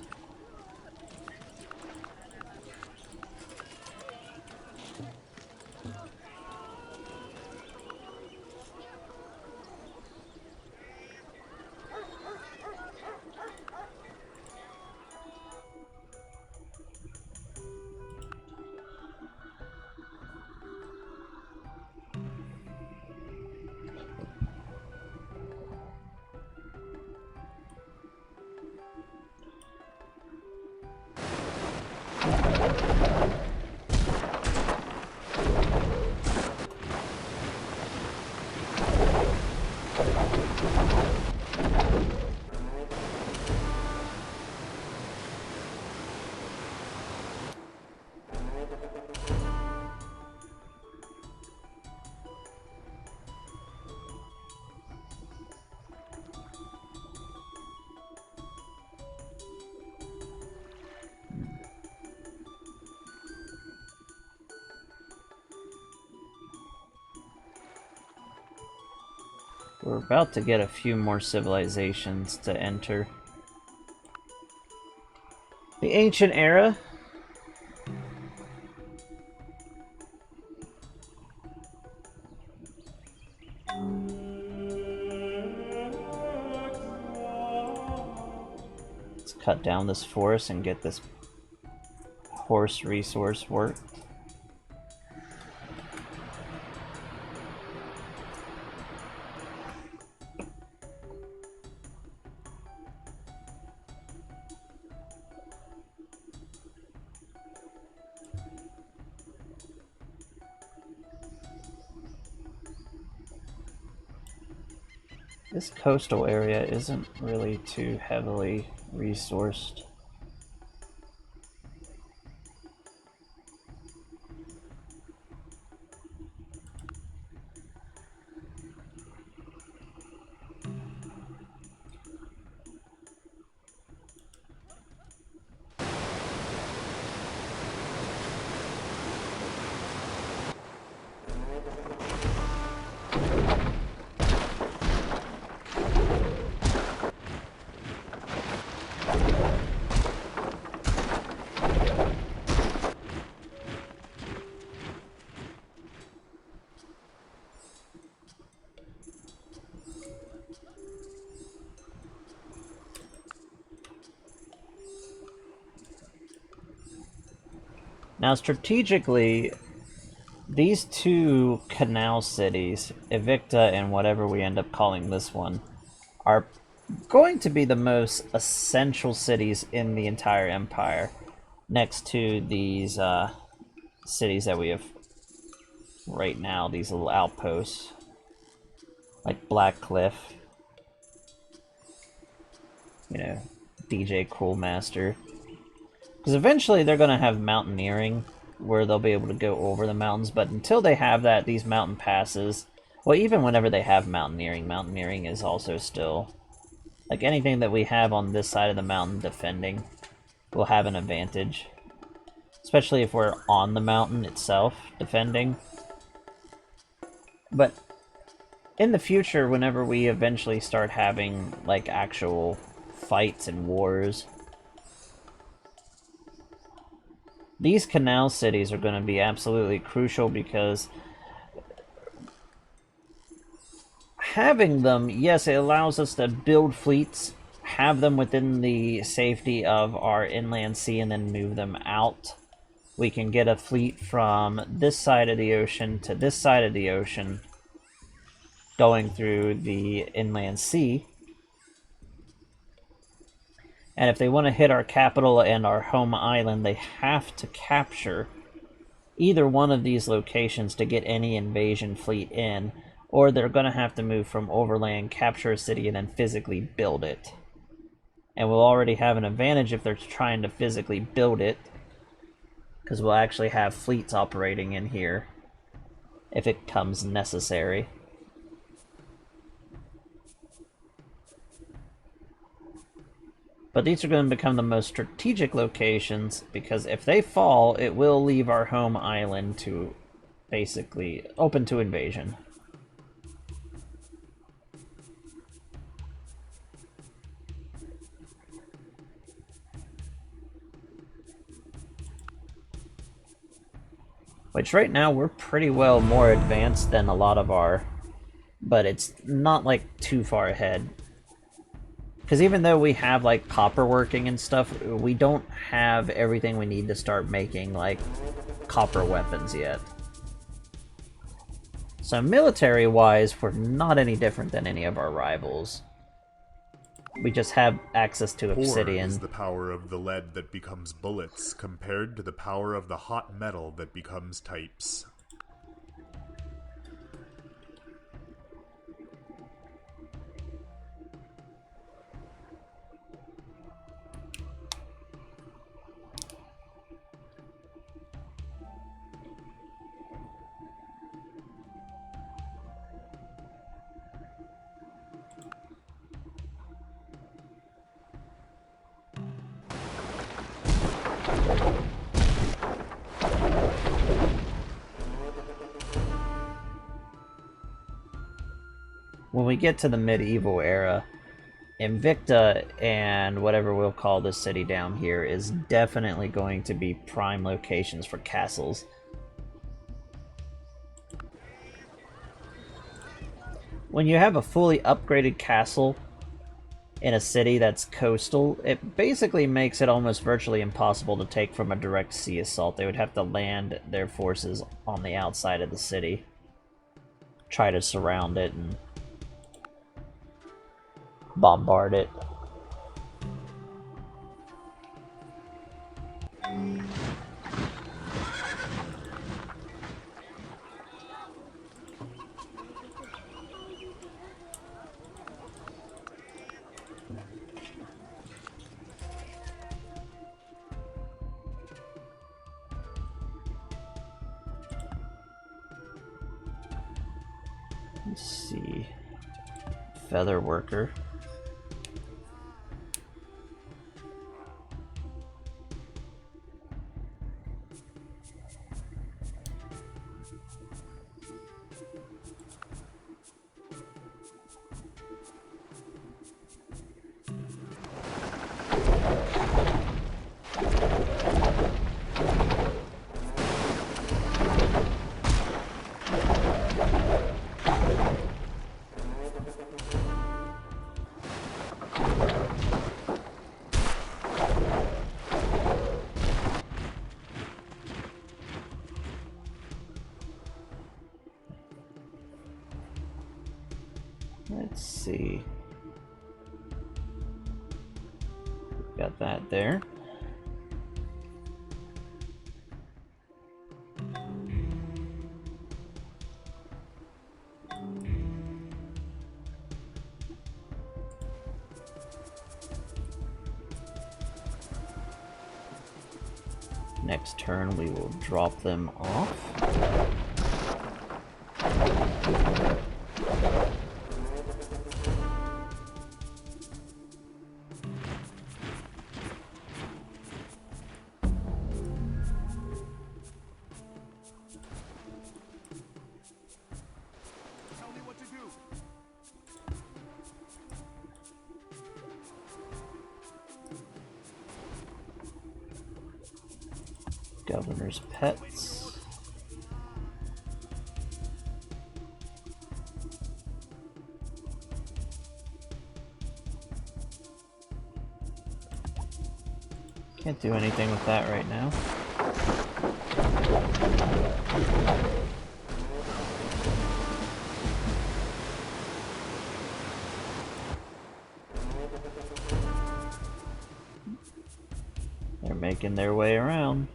We're about to get a few more civilizations to enter. The ancient era. Let's cut down this forest and get this horse resource worked. This coastal area isn't really too heavily resourced. Now, strategically, these two canal cities, Evicta and whatever we end up calling this one, are going to be the most essential cities in the entire empire, next to these cities that we have right now, these little outposts, like Black Cliff, you know, DJ Cruelmaster. Because eventually they're going to have mountaineering, where they'll be able to go over the mountains, but until they have that, these mountain passes, well, even whenever they have mountaineering is also still, like anything that we have on this side of the mountain defending will have an advantage. Especially if we're on the mountain itself defending. But in the future, whenever we eventually start having like actual fights and wars, these canal cities are going to be absolutely crucial, because having them, yes, it allows us to build fleets, have them within the safety of our inland sea, and then move them out. We can get a fleet from this side of the ocean to this side of the ocean, going through the inland sea. And if they want to hit our capital and our home island, they have to capture either one of these locations to get any invasion fleet in, or they're going to have to move from overland, capture a city, and then physically build it. And we'll already have an advantage if they're trying to physically build it, because we'll actually have fleets operating in here if it becomes necessary. But these are going to become the most strategic locations, because if they fall, it will leave our home island to basically open to invasion. Which right now we're pretty well more advanced than a lot of our, but it's not like too far ahead. Because even though we have like copper working and stuff, we don't have everything we need to start making like copper weapons yet. So military wise, we're not any different than any of our rivals. We just have access to obsidian. Is the power of the lead that becomes bullets compared to the power of the hot metal that becomes types. When we get to the medieval era, Invicta and whatever we'll call this city down here is definitely going to be prime locations for castles. When you have a fully upgraded castle in a city that's coastal, it basically makes it almost virtually impossible to take from a direct sea assault. They would have to land their forces on the outside of the city, try to surround it, and bombard it. Let's see. Feather worker. Let's see. Got that there. Next turn we will drop them off. Tell me what to do. Governor's pets. Can't do anything with that right now. They're making their way around.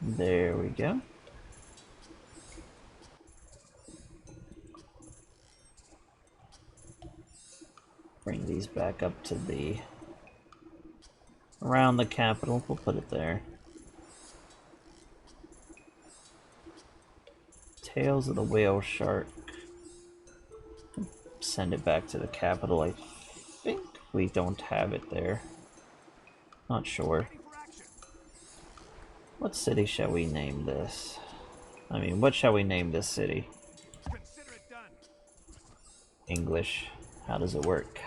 There we go. Bring these back up to the around the capital. We'll put it there. Tails of the whale shark. Send it back to the capital. I think we don't have it there. Not sure. Ready for action. What city shall we name this? I mean, what shall we name this city? Consider it done. English. How does it work?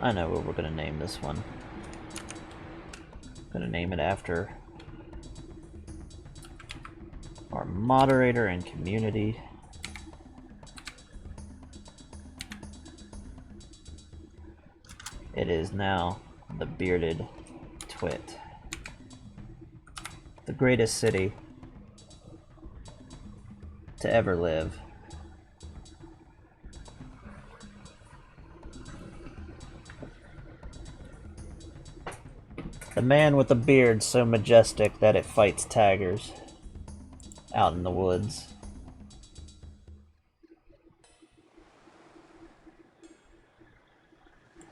I know what we're gonna name this one. Gonna name it after our moderator and community. It is now the Bearded Twit. The greatest city to ever live. The man with the beard so majestic that it fights tigers out in the woods.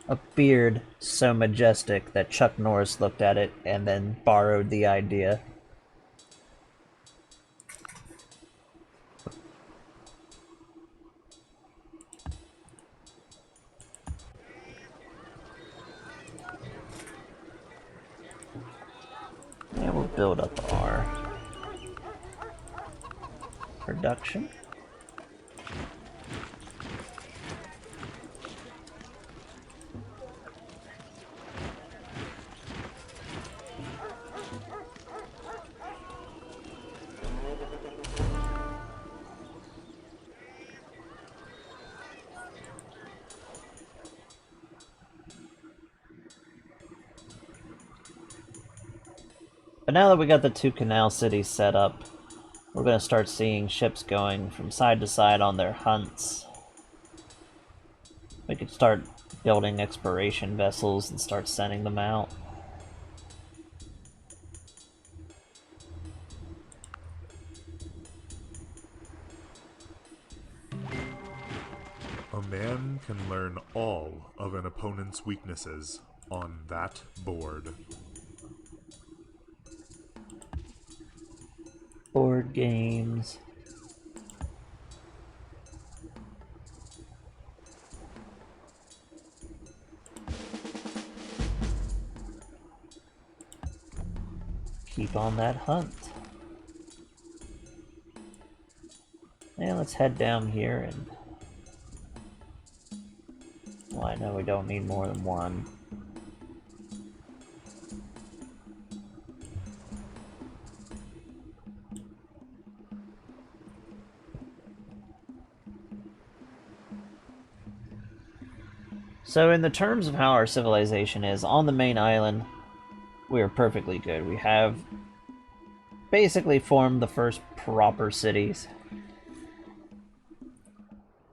A beard so majestic that Chuck Norris looked at it and then borrowed the idea. Yeah, we'll build up our production. But now that we got the 2 canal cities set up, we're going to start seeing ships going from side to side on their hunts. We could start building exploration vessels and start sending them out. A man can learn all of an opponent's weaknesses on that board. Board games. Keep on that hunt. And let's head down here and... Well, I know we don't need more than one. So in the terms of how our civilization is, on the main island, we are perfectly good. We have basically formed the first proper cities.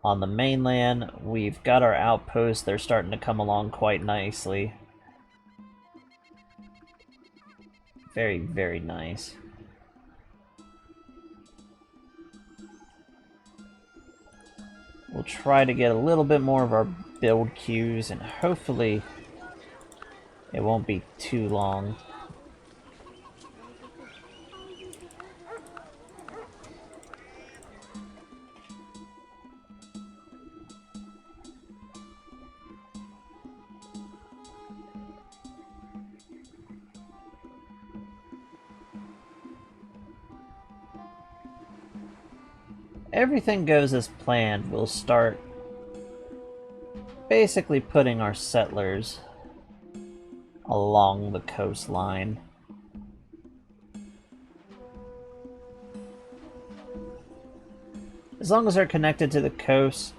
On the mainland, we've got our outposts. They're starting to come along quite nicely. Very, very nice. We'll try to get a little bit more of our build queues, and hopefully it won't be too long. Everything goes as planned, we'll start basically putting our settlers along the coastline. As long as they're connected to the coast,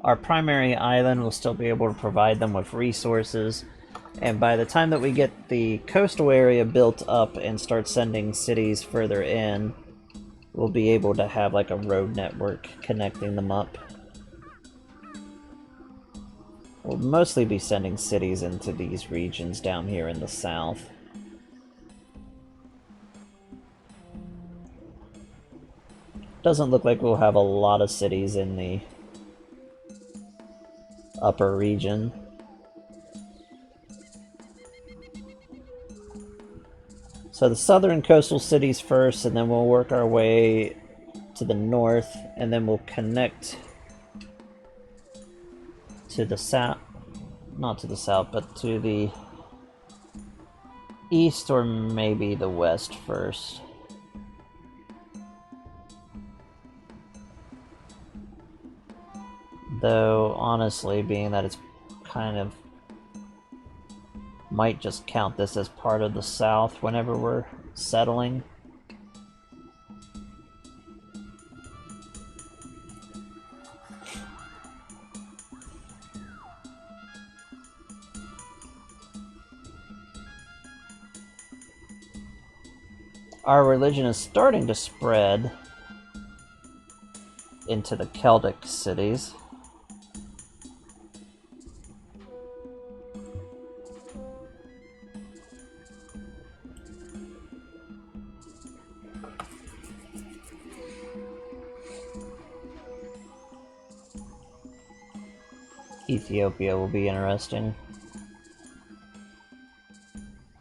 our primary island will still be able to provide them with resources, and by the time that we get the coastal area built up and start sending cities further in, we'll be able to have like a road network connecting them up. We'll mostly be sending cities into these regions down here in the south. Doesn't look like we'll have a lot of cities in the upper region. So the southern coastal cities first, and then we'll work our way to the north, and then we'll connect to the south, not to the south, but to the east or maybe the west first. Though, honestly, being that it's kind of... might just count this as part of the south whenever we're settling. Our religion is starting to spread into the Celtic cities. Ethiopia will be interesting.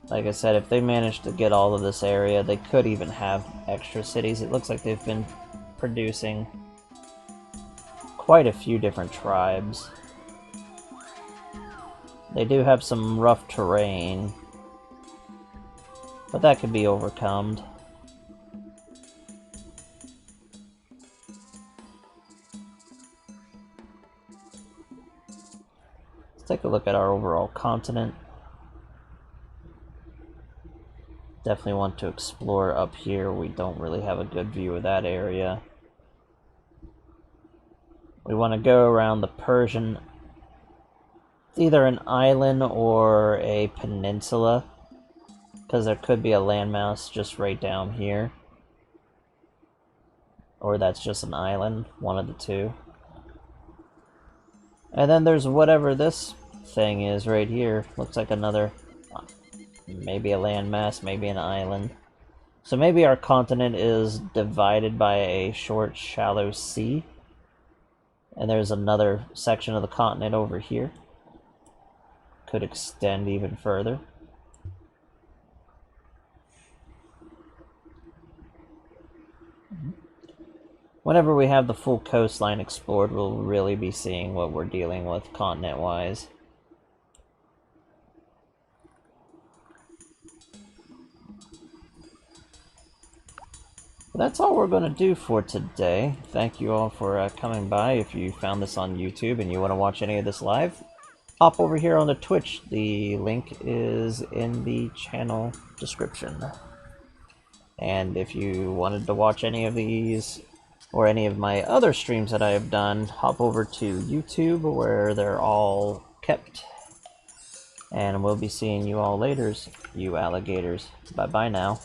Like I said, if they manage to get all of this area, they could even have extra cities. It looks like they've been producing quite a few different tribes. They do have some rough terrain, but that could be overcome. a look at our overall continent. Definitely want to explore up here. We don't really have a good view of that area. We want to go around the Persian, either an island or a peninsula, because there could be a landmass just right down here. Or that's just an island, one of the two. And then there's whatever this thing is right here. Looks like another, maybe a landmass, maybe an island. So maybe our continent is divided by a short, shallow sea. And there's another section of the continent over here. Could extend even further. Whenever we have the full coastline explored, we'll really be seeing what we're dealing with continent-wise. That's all we're going to do for today. Thank you all for coming by. If you found this on YouTube and you want to watch any of this live, hop over here on the Twitch. The link is in the channel description. And if you wanted to watch any of these or any of my other streams that I have done, hop over to YouTube where they're all kept. And we'll be seeing you all later, you alligators. Bye-bye now.